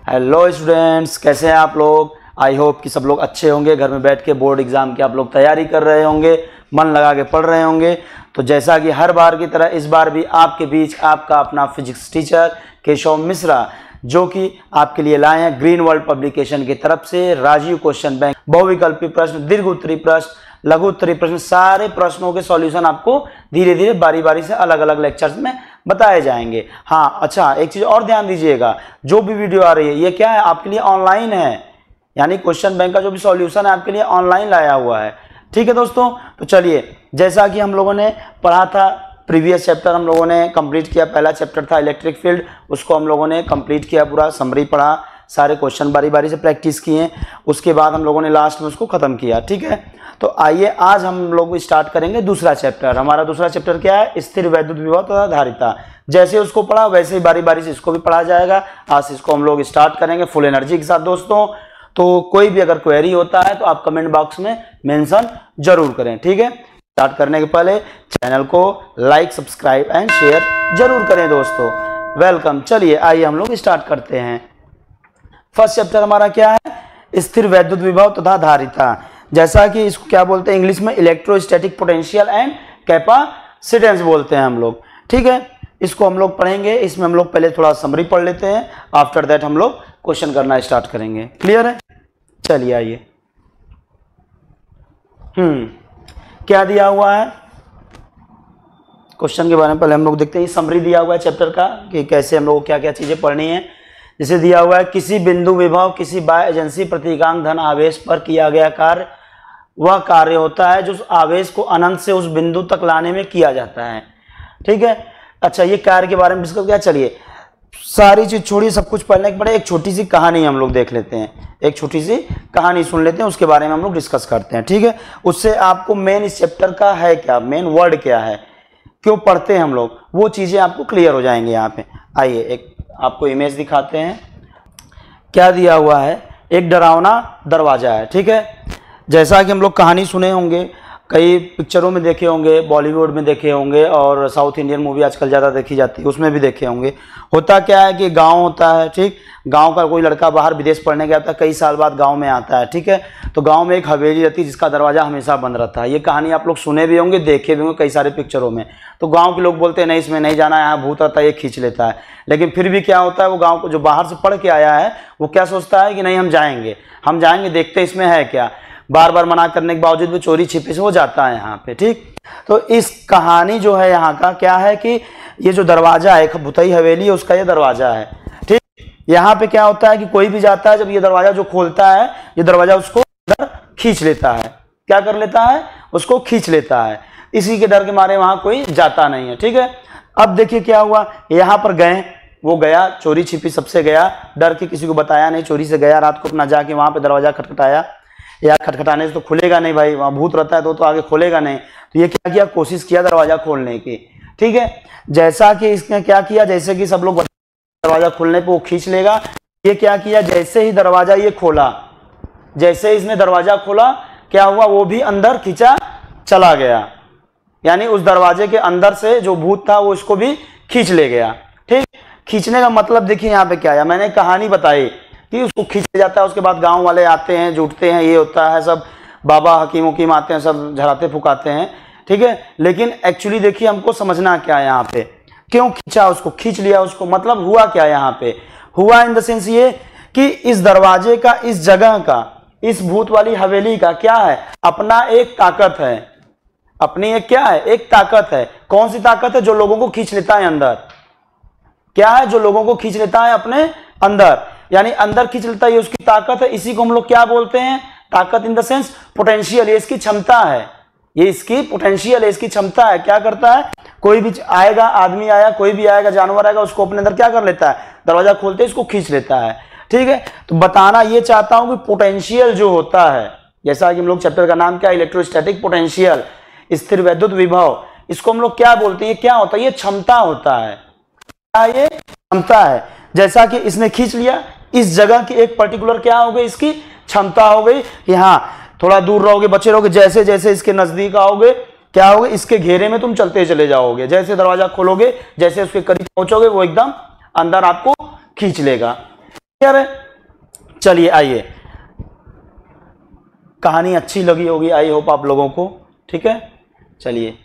Hello students, कैसे हैं आप लोग। आई होप कि सब लोग अच्छे होंगे। घर में बैठ के बोर्ड एग्जाम की आप लोग तैयारी कर रहे होंगे, मन लगा के पढ़ रहे होंगे। तो जैसा कि हर बार की तरह इस बार भी आपके बीच आपका अपना फिजिक्स टीचर केशव मिश्रा, जो कि आपके लिए लाए हैं ग्रीन वर्ल्ड पब्लिकेशन की तरफ से राजीव क्वेश्चन बैंक बहुविकल्पी प्रश्न, दीर्घ उत्तरी प्रश्न, लघु उत्तरी प्रश्न, सारे प्रश्नों के सॉल्यूशन आपको धीरे धीरे बारी बारी से अलग अलग लेक्चर्स में बताए जाएंगे। हाँ अच्छा, एक चीज और ध्यान दीजिएगा, जो भी वीडियो आ रही है ये क्या है, आपके लिए ऑनलाइन है। यानी क्वेश्चन बैंक का जो भी सॉल्यूशन है आपके लिए ऑनलाइन लाया हुआ है। ठीक है दोस्तों, तो चलिए, जैसा कि हम लोगों ने पढ़ा था, प्रीवियस चैप्टर हम लोगों ने कंप्लीट किया। पहला चैप्टर था इलेक्ट्रिक फील्ड, उसको हम लोगों ने कंप्लीट किया, पूरा समरी पढ़ा, सारे क्वेश्चन बारी बारी से प्रैक्टिस किए। उसके बाद हम लोगों ने लास्ट में उसको खत्म किया। ठीक है, तो आइए आज हम लोग स्टार्ट करेंगे दूसरा चैप्टर। हमारा दूसरा चैप्टर क्या है, स्थिर वैद्युत विभव तथा धारिता। जैसे उसको पढ़ा वैसे ही बारी बारी से इसको भी पढ़ा जाएगा। आज से इसको हम लोग स्टार्ट करेंगे फुल एनर्जी के साथ दोस्तों। तो कोई भी अगर क्वेरी होता है तो आप कमेंट बॉक्स में मेंशन जरूर करें। ठीक है, स्टार्ट करने के पहले चैनल को लाइक, सब्सक्राइब एंड शेयर जरूर करें दोस्तों। वेलकम। चलिए आइए हम लोग स्टार्ट करते हैं। फर्स्ट चैप्टर हमारा क्या है, स्थिर वैद्युत विभव तथा धारिता। जैसा कि इसको क्या बोलते हैं इंग्लिश में, इलेक्ट्रोस्टैटिक पोटेंशियल एंड कैपेसिटेंस बोलते हैं हम लोग। ठीक है, इसको हम लोग पढ़ेंगे। इसमें हम लोग पहले थोड़ा समरी पढ़ लेते हैं, आफ्टर दैट हम लोग क्वेश्चन करना स्टार्ट करेंगे। क्लियर है, चलिए आइए। क्या दिया हुआ है क्वेश्चन के बारे में पहले हम लोग देखते हैं। समरी दिया हुआ है चैप्टर का कि कैसे हम लोग को क्या क्या चीजें पढ़नी है। जैसे दिया हुआ है, किसी बिंदु विभव किसी बाह्य एजेंसी प्रतीकांक धन आवेश पर किया गया कार्य वह कार्य होता है जो उस आवेश को अनंत से उस बिंदु तक लाने में किया जाता है। ठीक है, अच्छा ये कार्य के बारे में डिस्कस किया। चलिए सारी चीज छोड़िए, सब कुछ पढ़ने के बाद एक छोटी सी कहानी हम लोग देख लेते हैं, एक छोटी सी कहानी सुन लेते हैं, उसके बारे में हम लोग डिस्कस करते हैं। ठीक है, उससे आपको मेन इस चैप्टर का है क्या, मेन वर्ड क्या है, क्यों पढ़ते हैं हम लोग, वो चीजें आपको क्लियर हो जाएंगे यहाँ पे। आइए एक आपको इमेज दिखाते हैं। क्या दिया हुआ है, एक डरावना दरवाजा है। ठीक है, जैसा कि हम लोग कहानी सुने होंगे, कई पिक्चरों में देखे होंगे, बॉलीवुड में देखे होंगे, और साउथ इंडियन मूवी आजकल ज़्यादा देखी जाती है, उसमें भी देखे होंगे। होता क्या है कि गांव होता है, ठीक, गांव का कोई लड़का बाहर विदेश पढ़ने गया था, कई साल बाद गांव में आता है। ठीक है, तो गांव में एक हवेली रहती है जिसका दरवाजा हमेशा बंद रहता है। ये कहानी आप लोग सुने भी होंगे, देखे भी होंगे कई सारे पिक्चरों में। तो गाँव के लोग बोलते हैं नहीं इसमें नहीं जाना, यहाँ भूत रहता है, ये खींच लेता है। लेकिन फिर भी क्या होता है, वो गाँव को जो बाहर से पढ़ के आया है वो क्या सोचता है कि नहीं हम जाएंगे देखते इसमें है क्या। बार बार मना करने के बावजूद भी चोरी छिपे से हो जाता है यहाँ पे। ठीक, तो इस कहानी जो है यहाँ का क्या है कि ये जो दरवाजा है, एक भूतई हवेली है, उसका ये दरवाजा है। ठीक, यहाँ पे क्या होता है कि कोई भी जाता है, जब ये दरवाजा जो खोलता है, ये दरवाजा उसको अंदर खींच लेता है। क्या कर लेता है, उसको खींच लेता है। इसी के डर के मारे वहां कोई जाता नहीं है। ठीक है, अब देखिए क्या हुआ, यहाँ पर गए, वो गया चोरी छिपी सबसे गया, डर के किसी को बताया नहीं, चोरी से गया, रात को अपना जाके वहां पे दरवाजा खटखटाया। यार खटखटाने से तो खुलेगा नहीं भाई, वहां भूत रहता है तो आगे खोलेगा नहीं। तो ये क्या किया, कोशिश किया दरवाजा खोलने की। ठीक है, जैसा कि इसने क्या किया, जैसे कि सब लोग दरवाजा खोलने पे वो खींच लेगा, ये क्या किया, जैसे ही दरवाजा ये खोला, जैसे ही इसने दरवाजा खोला, क्या हुआ, वो भी अंदर खींचा चला गया। यानी उस दरवाजे के अंदर से जो भूत था वो इसको भी खींच ले गया। ठीक, खींचने का मतलब देखिए यहाँ पे क्या है, मैंने कहानी बताई कि उसको खींच ले जाता है, उसके बाद गांव वाले आते हैं, जुटते हैं, ये होता है, सब बाबा हकीम उकीम आते हैं, सब झड़ाते फुकाते हैं। ठीक है, लेकिन एक्चुअली देखिए हमको समझना क्या है यहाँ पे, क्यों खींचा, उसको खींच लिया, उसको मतलब हुआ क्या यहाँ पे, हुआ इन द सेंस ये कि इस दरवाजे का, इस जगह का, इस भूत वाली हवेली का क्या है, अपना एक ताकत है, अपनी एक क्या है, एक ताकत है। कौन सी ताकत है, जो लोगों को खींच लेता है अंदर। क्या है, जो लोगों को खींच लेता है अपने अंदर, यानी अंदर खींच लेता है, ये उसकी ताकत है। इसी को हम लोग क्या बोलते हैं, ताकत इन द सेंस पोटेंशियल, ये इसकी क्षमता है, ये इसकी पोटेंशियल है, इसकी क्षमता है। क्या करता है, कोई भी आएगा, आदमी आया, कोई भी आएगा, जानवर आएगा, उसको अपने अंदर क्या कर लेता है, दरवाजा खोलते इसको खींच लेता है। ठीक है, तो बताना ये चाहता हूं कि पोटेंशियल जो होता है, जैसा कि हम लोग चैप्टर का नाम क्या है, इलेक्ट्रोस्टैटिक पोटेंशियल, स्थिर वैद्युत विभव, इसको हम लोग क्या बोलते हैं, ये क्या होता है, ये क्षमता होता है। क्या ये क्षमता है, जैसा कि इसने खींच लिया, इस जगह की एक पर्टिकुलर क्या हो गई, इसकी क्षमता हो गई कि हाँ थोड़ा दूर रहोगे, बचे रहोगे, जैसे जैसे इसके नजदीक आओगे क्या होगा, इसके घेरे में तुम चलते चले जाओगे, जैसे दरवाजा खोलोगे, जैसे उसके करीब पहुंचोगे, वो एकदम अंदर आपको खींच लेगा। क्लियर है? चलिए आइए, कहानी अच्छी लगी होगी आई होप आप लोगों को, ठीक है। चलिए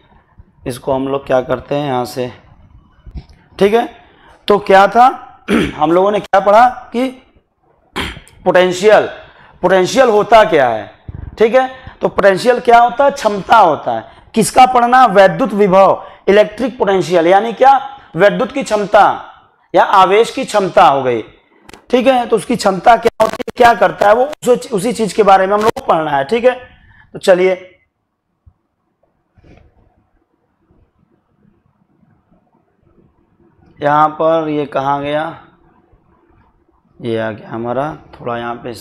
इसको हम लोग क्या करते हैं यहाँ से, ठीक है। तो क्या था हम लोगों ने क्या पढ़ा कि पोटेंशियल होता क्या है, ठीक है। तो पोटेंशियल क्या होता है? क्षमता होता है। किसका पढ़ना? वैद्युत विभव, इलेक्ट्रिक पोटेंशियल, यानी क्या? वैद्युत की क्षमता या आवेश की क्षमता हो गई, ठीक है। तो उसकी क्षमता क्या होती है, क्या करता है वो, उसी चीज के बारे में हम लोग को पढ़ना है, ठीक है। तो चलिए यहां पर ये कहाँ गया, ये आ गया हमारा, थोड़ा यहाँ पे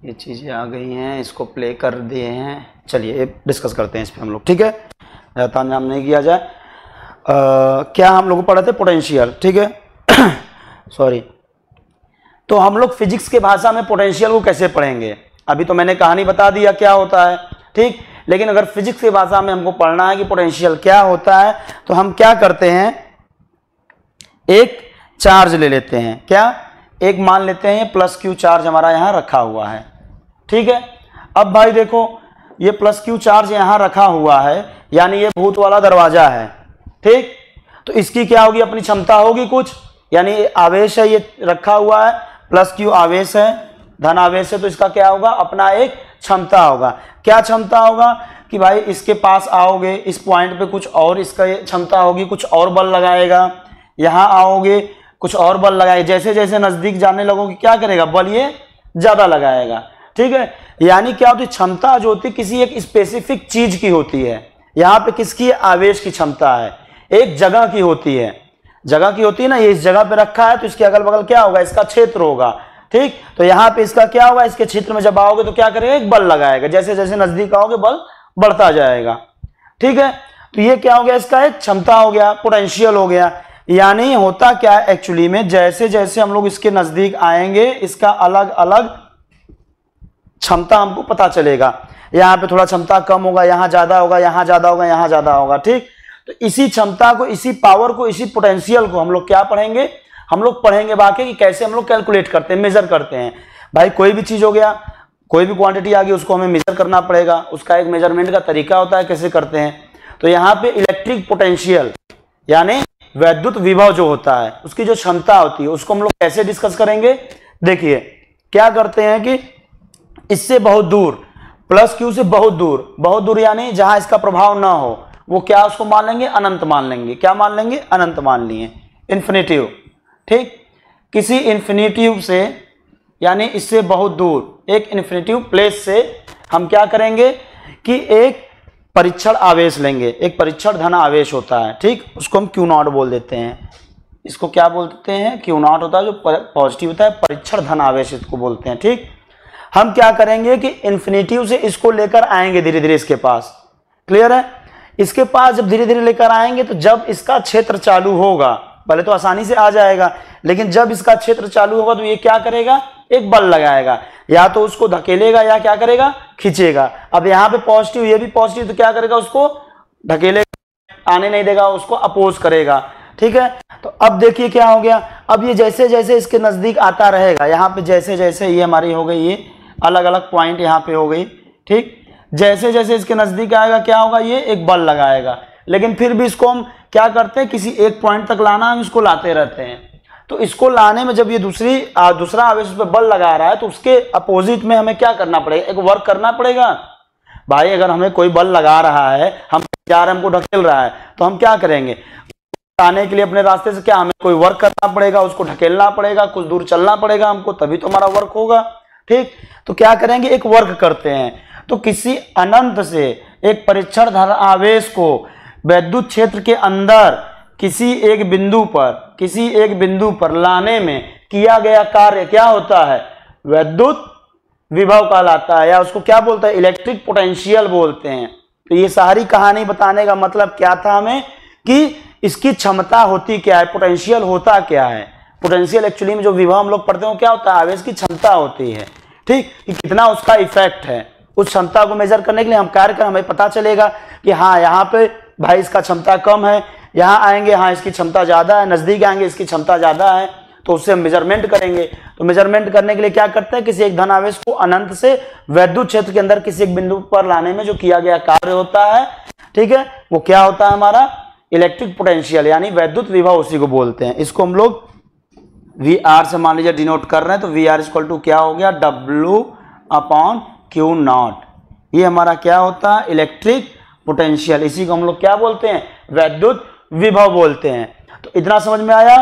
ये चीज़ें आ गई हैं, इसको प्ले कर दिए हैं। चलिए डिस्कस करते हैं इस पे हम लोग, ठीक है, ज़्यादा नाम नहीं किया जाए। क्या हम लोग पढ़े थे? पोटेंशियल, ठीक है सॉरी। तो हम लोग फिजिक्स के भाषा में पोटेंशियल को कैसे पढ़ेंगे? अभी तो मैंने कहानी बता दिया क्या होता है, ठीक। लेकिन अगर फिजिक्स की भाषा में हमको पढ़ना है कि पोटेंशियल क्या होता है, तो हम क्या करते हैं, एक चार्ज ले लेते हैं। क्या? एक मान लेते हैं प्लस क्यू चार्ज हमारा यहाँ रखा हुआ है, ठीक है। अब भाई देखो ये प्लस क्यू चार्ज यहाँ रखा हुआ है, यानी ये भूत वाला दरवाजा है, ठीक। तो इसकी क्या होगी? अपनी क्षमता होगी कुछ, यानी आवेश है, ये रखा हुआ है, प्लस क्यू आवेश है, धन आवेश है, तो इसका क्या होगा? अपना एक क्षमता होगा। क्या क्षमता होगा कि भाई इसके पास आओगे, इस पॉइंट पे कुछ और इसका क्षमता होगी, कुछ और बल लगाएगा, यहाँ आओगे कुछ और बल लगाएगा, जैसे जैसे नजदीक जाने लगोगे क्या करेगा? बल ये ज्यादा लगाएगा, ठीक है। यानी क्या होती है? क्षमता जो होती है किसी एक स्पेसिफिक चीज की होती है। यहाँ पे किसकी? आवेश की क्षमता है, एक जगह की होती है, जगह की होती है ना, ये इस जगह पे रखा है तो इसके अगल बगल क्या होगा? इसका क्षेत्र होगा, ठीक। तो यहाँ पे इसका क्या होगा? इसके क्षेत्र में जब आओगे तो क्या करेगा? एक बल लगाएगा, जैसे जैसे नजदीक आओगे बल बढ़ता जाएगा, ठीक है। तो ये क्या हो गया? इसका एक क्षमता हो गया, पोटेंशियल हो गया। यानी होता क्या है एक्चुअली में, जैसे जैसे हम लोग इसके नजदीक आएंगे इसका अलग अलग क्षमता हमको पता चलेगा। यहाँ पे थोड़ा क्षमता कम होगा, यहाँ ज्यादा होगा, यहाँ ज्यादा होगा, यहाँ ज्यादा होगा, ठीक। तो इसी क्षमता को, इसी पावर को, इसी पोटेंशियल को हम लोग क्या पढ़ेंगे? हम लोग पढ़ेंगे बाकी कि कैसे हम लोग कैलकुलेट करते हैं, मेजर करते हैं। भाई कोई भी चीज हो गया, कोई भी क्वांटिटी आ गई, उसको हमें मेजर करना पड़ेगा, उसका एक मेजरमेंट का तरीका होता है, कैसे करते हैं। तो यहाँ पे इलेक्ट्रिक पोटेंशियल यानी वैद्युत विभव जो होता है, उसकी जो क्षमता होती है, उसको हम लोग कैसे डिस्कस करेंगे? देखिए क्या करते हैं कि इससे बहुत दूर, प्लस क्यू से बहुत दूर यानी जहां इसका प्रभाव ना हो, वो क्या उसको मान लेंगे? अनंत मान लेंगे। क्या मान लेंगे? अनंत मान लिए, इन्फिनिटिव, ठीक। किसी इन्फिनिटिव से यानी इससे बहुत दूर एक इन्फिनिटिव प्लेस से हम क्या करेंगे कि एक परीक्षण आवेश लेंगे, एक परीक्षण धन आवेश होता है, ठीक। उसको हम क्यू नॉट बोल देते हैं। इसको क्या बोलते हैं? क्यू नॉट होता है जो पॉजिटिव होता है, परीक्षण धन आवेश इसको बोलते हैं, ठीक। हम क्या करेंगे कि इन्फिनिटिव से इसको लेकर आएंगे धीरे धीरे इसके पास, क्लियर है। इसके पास जब धीरे धीरे लेकर आएंगे तो जब इसका क्षेत्र चालू होगा, पहले तो आसानी से आ जाएगा, लेकिन जब इसका क्षेत्र चालू होगा तो ये क्या करेगा? एक बल लगाएगा, या तो उसको धकेलेगा या क्या करेगा? खींचेगा। अब यहाँ पे पॉजिटिव, ये भी पॉजिटिव, तो क्या करेगा? उसको धकेलेगा, आने नहीं देगा, उसको अपोज करेगा, ठीक है। तो अब देखिए क्या हो गया, अब ये जैसे जैसे इसके नजदीक आता रहेगा, यहाँ पे जैसे जैसे ये हमारी हो गई, ये अलग अलग पॉइंट यहाँ पे हो गई, ठीक। जैसे जैसे इसके नजदीक आएगा क्या होगा? ये एक बल लगाएगा, लेकिन फिर भी इसको हम क्या करते हैं? किसी एक पॉइंट तक लाना, हम इसको लाते रहते हैं। तो इसको लाने में जब ये दूसरा आवेश उस पर बल लगा रहा है, तो उसके अपोजिट में हमें क्या करना पड़ेगा? एक वर्क करना पड़ेगा। भाई अगर हमें कोई बल लगा रहा है, हम जा रहे, हमको ढकेल रहा है, तो हम क्या करेंगे? आने के लिए अपने रास्ते से क्या हमें कोई वर्क करना पड़ेगा, उसको ढकेलना पड़ेगा, कुछ दूर चलना पड़ेगा हमको, तभी तो हमारा वर्क होगा, ठीक। तो क्या करेंगे? एक वर्क करते हैं। तो किसी अनंत से एक परीक्षण धन आवेश को वैद्युत क्षेत्र के अंदर किसी एक बिंदु पर लाने में किया गया कार्य क्या होता है? वैद्युत विभव कहलाता है, या उसको क्या बोलते हैं? इलेक्ट्रिक पोटेंशियल बोलते हैं। तो ये सारी कहानी बताने का मतलब क्या था हमें कि इसकी क्षमता होती क्या है, पोटेंशियल होता क्या है। पोटेंशियल एक्चुअली में जो विभव हम लोग पढ़ते हैं क्या होता है? आवेश की क्षमता होती है, ठीक, कि कितना उसका इफेक्ट है। उस क्षमता को मेजर करने के लिए हम कार्य कर, हमें पता चलेगा कि हाँ यहाँ पे भाई इसका क्षमता कम है, यहाँ आएंगे हाँ इसकी क्षमता ज्यादा है, नजदीक आएंगे इसकी क्षमता ज्यादा है। तो उससे हम मेजरमेंट करेंगे। तो मेजरमेंट करने के लिए क्या करते हैं, किसी एक धन आवेश को अनंत से वैद्युत क्षेत्र के अंदर किसी एक बिंदु पर लाने में जो किया गया कार्य होता है, ठीक है, वो क्या होता है हमारा इलेक्ट्रिक पोटेंशियल यानी वैद्युत विभव, उसी को बोलते हैं। इसको हम लोग वी आर से मान लीजिए डिनोट कर रहे हैं, तो वी आर इक्वल टू क्या हो गया W/Q0। ये हमारा क्या होता है इलेक्ट्रिक पोटेंशियल, इसी को हम लोग क्या बोलते हैं वैद्युत विभव बोलते हैं। तो इतना समझ में आया।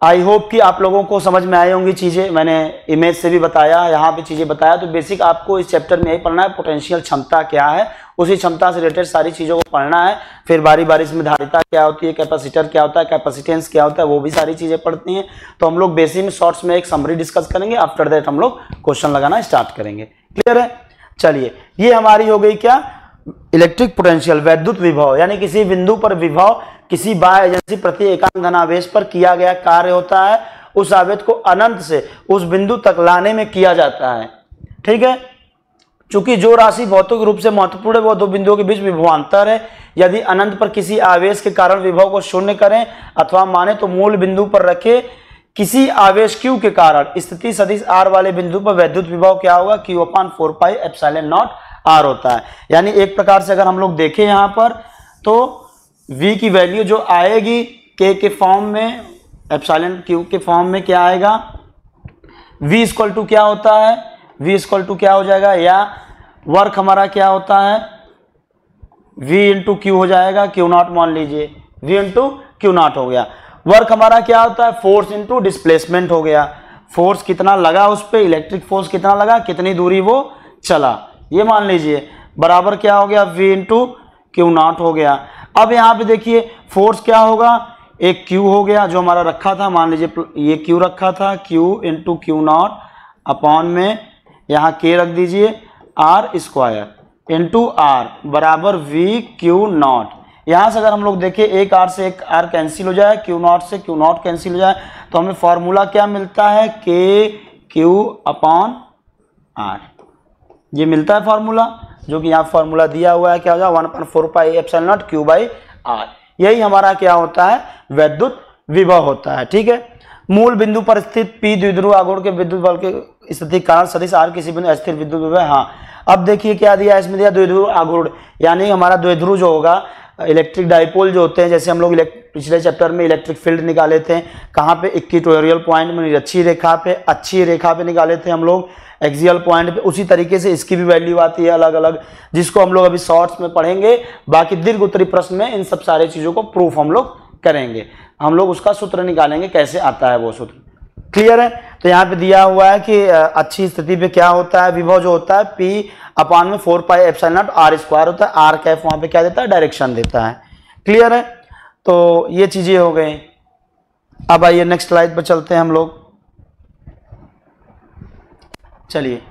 आई होप कि आप लोगों को समझ में आई होंगी चीजें, मैंने इमेज से भी बताया, यहाँ पे चीजें बताया। तो बेसिक आपको इस चैप्टर में यही पढ़ना है, पोटेंशियल क्षमता क्या है, उसी क्षमता से रिलेटेड सारी चीजों को पढ़ना है। फिर बारी बारी इसमें धारिता क्या होती है, कैपेसिटर क्या होता है, कैपेसिटेंस क्या होता है, वो भी सारी चीजें पढ़ती हैं। तो हम लोग बेसिक में शॉर्ट्स में एक समरी डिस्कस करेंगे, आफ्टर दैट हम लोग क्वेश्चन लगाना स्टार्ट करेंगे। क्लियर है। चलिए, ये हमारी हो गई क्या इलेक्ट्रिक पोटेंशियल वैद्युत विभव, यानी किसी बिंदु पर विभव किसी बाह्य एजेंसी प्रति एकांक धनावेश पर किया गया कार्य होता है, उस आवेश को अनंत से उस बिंदु तक लाने में किया जाता है। ठीक है, चूंकि जो राशि भौतिक रूप से महत्वपूर्ण है वो दो बिंदुओं के बीच विभवांतर है। यदि अनंत पर किसी आवेश के कारण विभव को शून्य करें अथवा माने तो मूल बिंदु पर रखे किसी आवेश Q के कारण स्थिति सदिश R वाले बिंदु पर वैद्युत विभव क्या होगा Q/4πε0 R होता है। यानी एक प्रकार से अगर हम लोग देखें यहाँ पर तो V की वैल्यू जो आएगी K के फॉर्म में, एप्सिलॉन Q के फॉर्म में क्या आएगा, V इक्वल टू क्या होता है, V इक्वल टू क्या हो जाएगा, या वर्क हमारा क्या होता है V इंटू Q हो जाएगा, Q0 मान लीजिए, V इंटू Q0 हो गया। वर्क हमारा क्या होता है फोर्स इंटू डिस्प्लेसमेंट हो गया, फोर्स कितना लगा उस पर, इलेक्ट्रिक फोर्स कितना लगा, कितनी दूरी वो चला, ये मान लीजिए, बराबर क्या हो गया V इंटू Q0 हो गया। अब यहाँ पे देखिए फोर्स क्या होगा, एक Q हो गया जो हमारा रखा था, मान लीजिए ये Q रखा था, Q इंटू Q0 अपॉन में यहाँ K रख दीजिए R² इंटू R बराबर VQ0। यहाँ से अगर हम लोग देखें एक R से एक R कैंसिल हो जाए, Q0 से Q0 कैंसिल हो जाए, तो हमें फॉर्मूला क्या मिलता है KQ/R, ये मिलता है फॉर्मूला, जो कि यहाँ फॉर्मूला दिया हुआ है, क्या हो जाएगा 1/4πε0 Q/R। यही हमारा क्या होता है वैद्युत विभव होता है। ठीक है, मूल बिंदु पर स्थित P द्विध्रुव आघूर्ण के विद्युत बल के स्थिति कारण सदिश R किसी बिंदु अस्थिर विद्युत विभव है। हाँ, अब देखिए क्या दिया है इसमें, दिया द्विध्रुव आघूर्ण, यानी हमारा द्विध्रुव जो होगा इलेक्ट्रिक डाइपोल जो होते हैं, जैसे हम लोग पिछले चैप्टर में इलेक्ट्रिक फील्ड निकाले थे, कहाँ पे इक्वेटोरियल पॉइंट में निरक्षीय रेखा पे, अच्छी रेखा पे निकाले थे हम लोग, एक्सियल पॉइंट पे, उसी तरीके से इसकी भी वैल्यू आती है अलग अलग, जिसको हम लोग अभी शॉर्ट्स में पढ़ेंगे। बाकी दीर्घ उत्तरी प्रश्न में इन सब सारे चीजों को प्रूफ हम लोग करेंगे, हम लोग उसका सूत्र निकालेंगे कैसे आता है वो सूत्र। क्लियर है। तो यहाँ पे दिया हुआ है कि अच्छी स्थिति पे क्या होता है विभव जो होता है P/4πε0 R² होता है, R कैफ वहां पे क्या देता है डायरेक्शन देता है। क्लियर है, तो ये चीजें हो गई। अब आइए नेक्स्ट स्लाइड पर चलते हैं हम लोग। चलिए,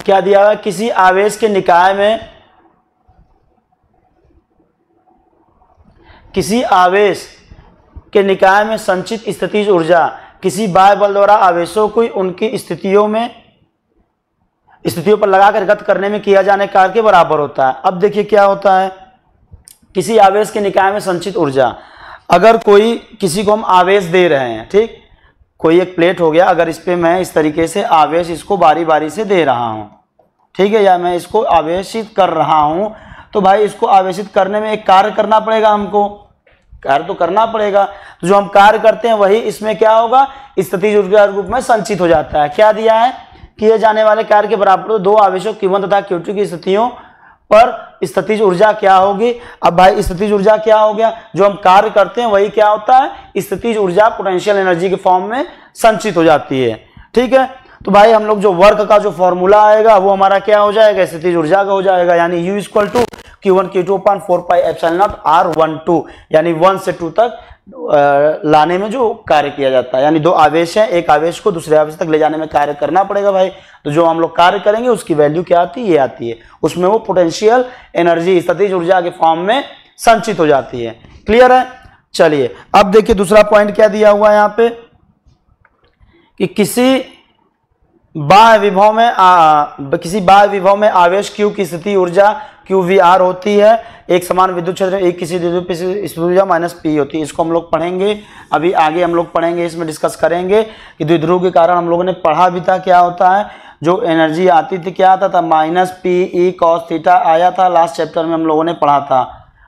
क्या दिया हुआ है, किसी आवेश के निकाय में, किसी आवेश के निकाय में संचित स्थितिज ऊर्जा किसी बाह्य बल द्वारा आवेशों को उनकी स्थितियों पर लगाकर गत करने में किया जाने कार्य के बराबर होता है। अब देखिए क्या होता है, किसी आवेश के निकाय में संचित ऊर्जा, अगर कोई किसी को हम आवेश दे रहे हैं, ठीक, कोई एक प्लेट हो गया, अगर इस पे मैं इस तरीके से आवेश इसको बारी बारी से दे रहा हूं, ठीक है, या मैं इसको आवेशित कर रहा हूं, तो भाई इसको आवेशित करने में एक कार्य करना पड़ेगा, हमको कार्य तो करना पड़ेगा। तो जो हम कार्य करते हैं वही इसमें क्या होगा स्थितिज ऊर्जा रूप में संचित हो जाता है। क्या दिया है, किए जाने वाले कार्य के बराबर दो आवेशों Q1 तथा Q2 की स्थितियों पर स्थितिज ऊर्जा क्या होगी। अब भाई स्थितिज ऊर्जा क्या हो गया, जो हम कार्य करते हैं वही क्या होता है स्थितिज ऊर्जा पोटेंशियल एनर्जी के फॉर्म में संचित हो जाती है। ठीक है, तो भाई हम लोग जो वर्क का जो फॉर्मूला आएगा वो हमारा क्या हो जाएगा स्थितिज ऊर्जा का हो जाएगा, यानी U equal to Q1 Q2/4πε0 R12, यानी 1 से 2 तक लाने में जो कार्य किया जाता है, यानी दो आवेश है, एक आवेश को दूसरे आवेश तक ले जाने में कार्य करना पड़ेगा भाई। तो जो हम लोग कार्य करेंगे उसकी वैल्यू क्या आती है, ये आती है, उसमें वो पोटेंशियल एनर्जी स्थितिज ऊर्जा के फॉर्म में संचित हो जाती है। क्लियर है। चलिए, अब देखिए दूसरा पॉइंट क्या दिया हुआ है यहाँ पे, कि किसी बाह्य विभव में किसी बाह्य विभव में आवेश Q की स्थिति ऊर्जा QVR होती है, एक समान विद्युत क्षेत्र एक किसी द्विध्रुव पे स्थित ऊर्जा -P होती है। इसको हम लोग पढ़ेंगे, अभी आगे हम लोग पढ़ेंगे, इसमें डिस्कस करेंगे कि द्विध्रुव के कारण हम लोगों ने पढ़ा भी था क्या होता है, जो एनर्जी आती थी क्या आता था -PE cos थीटा आया था, लास्ट चैप्टर में हम लोगों ने पढ़ा था।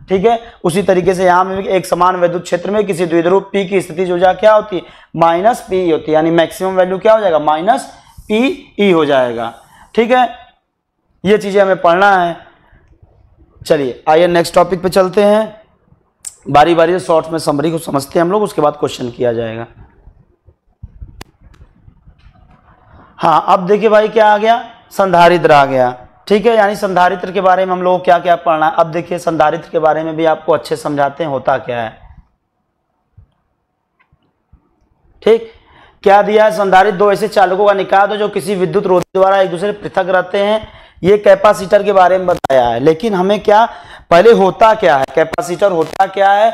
ठीक है, उसी तरीके से यहाँ में एक समान विद्युत क्षेत्र में किसी द्विध्रुव P की स्थिति ऊर्जा क्या होती है -PE होती है, यानी मैक्सिमम वैल्यू क्या हो जाएगा -PE हो जाएगा। ठीक है, ये चीजें हमें पढ़ना है। चलिए आइए नेक्स्ट टॉपिक पे चलते हैं, बारी बारी से शॉर्ट्स में समरी को समझते हैं हम लोग, उसके बाद क्वेश्चन किया जाएगा। हाँ, अब देखिए भाई क्या आ गया, संधारित्र आ गया। ठीक है, यानी संधारित्र के बारे में हम लोग क्या क्या पढ़ना है। अब देखिए संधारित्र के बारे में भी आपको अच्छे समझाते हैं होता क्या है। ठीक, क्या दिया है, संधारित्र दो ऐसे चालकों का निकाय दो जो किसी विद्युत रोधी द्वारा एक दूसरे पृथक रहते हैं। ये कैपेसिटर के बारे में बताया है, लेकिन हमें क्या पहले होता क्या है, कैपेसिटर होता क्या है,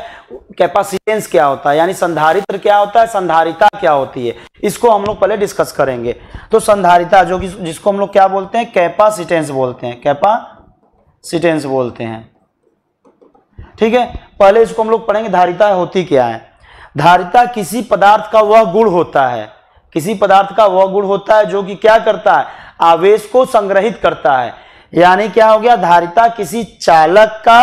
कैपेसिटेंस क्या होता है, यानी संधारित्र क्या होता है, संधारिता क्या होती है, इसको हम लोग पहले डिस्कस करेंगे। तो संधारिता जो कि जिसको हम लोग क्या बोलते हैं, कैपेसिटेंस बोलते हैं, कैपेसिटेंस बोलते हैं। ठीक है, पहले इसको हम लोग पढ़ेंगे धारिता होती क्या है। धारिता किसी पदार्थ का वह गुण होता है, किसी पदार्थ का वह गुण होता है जो कि क्या करता है, आवेश को संग्रहित करता है। यानी क्या हो गया, धारिता किसी चालक का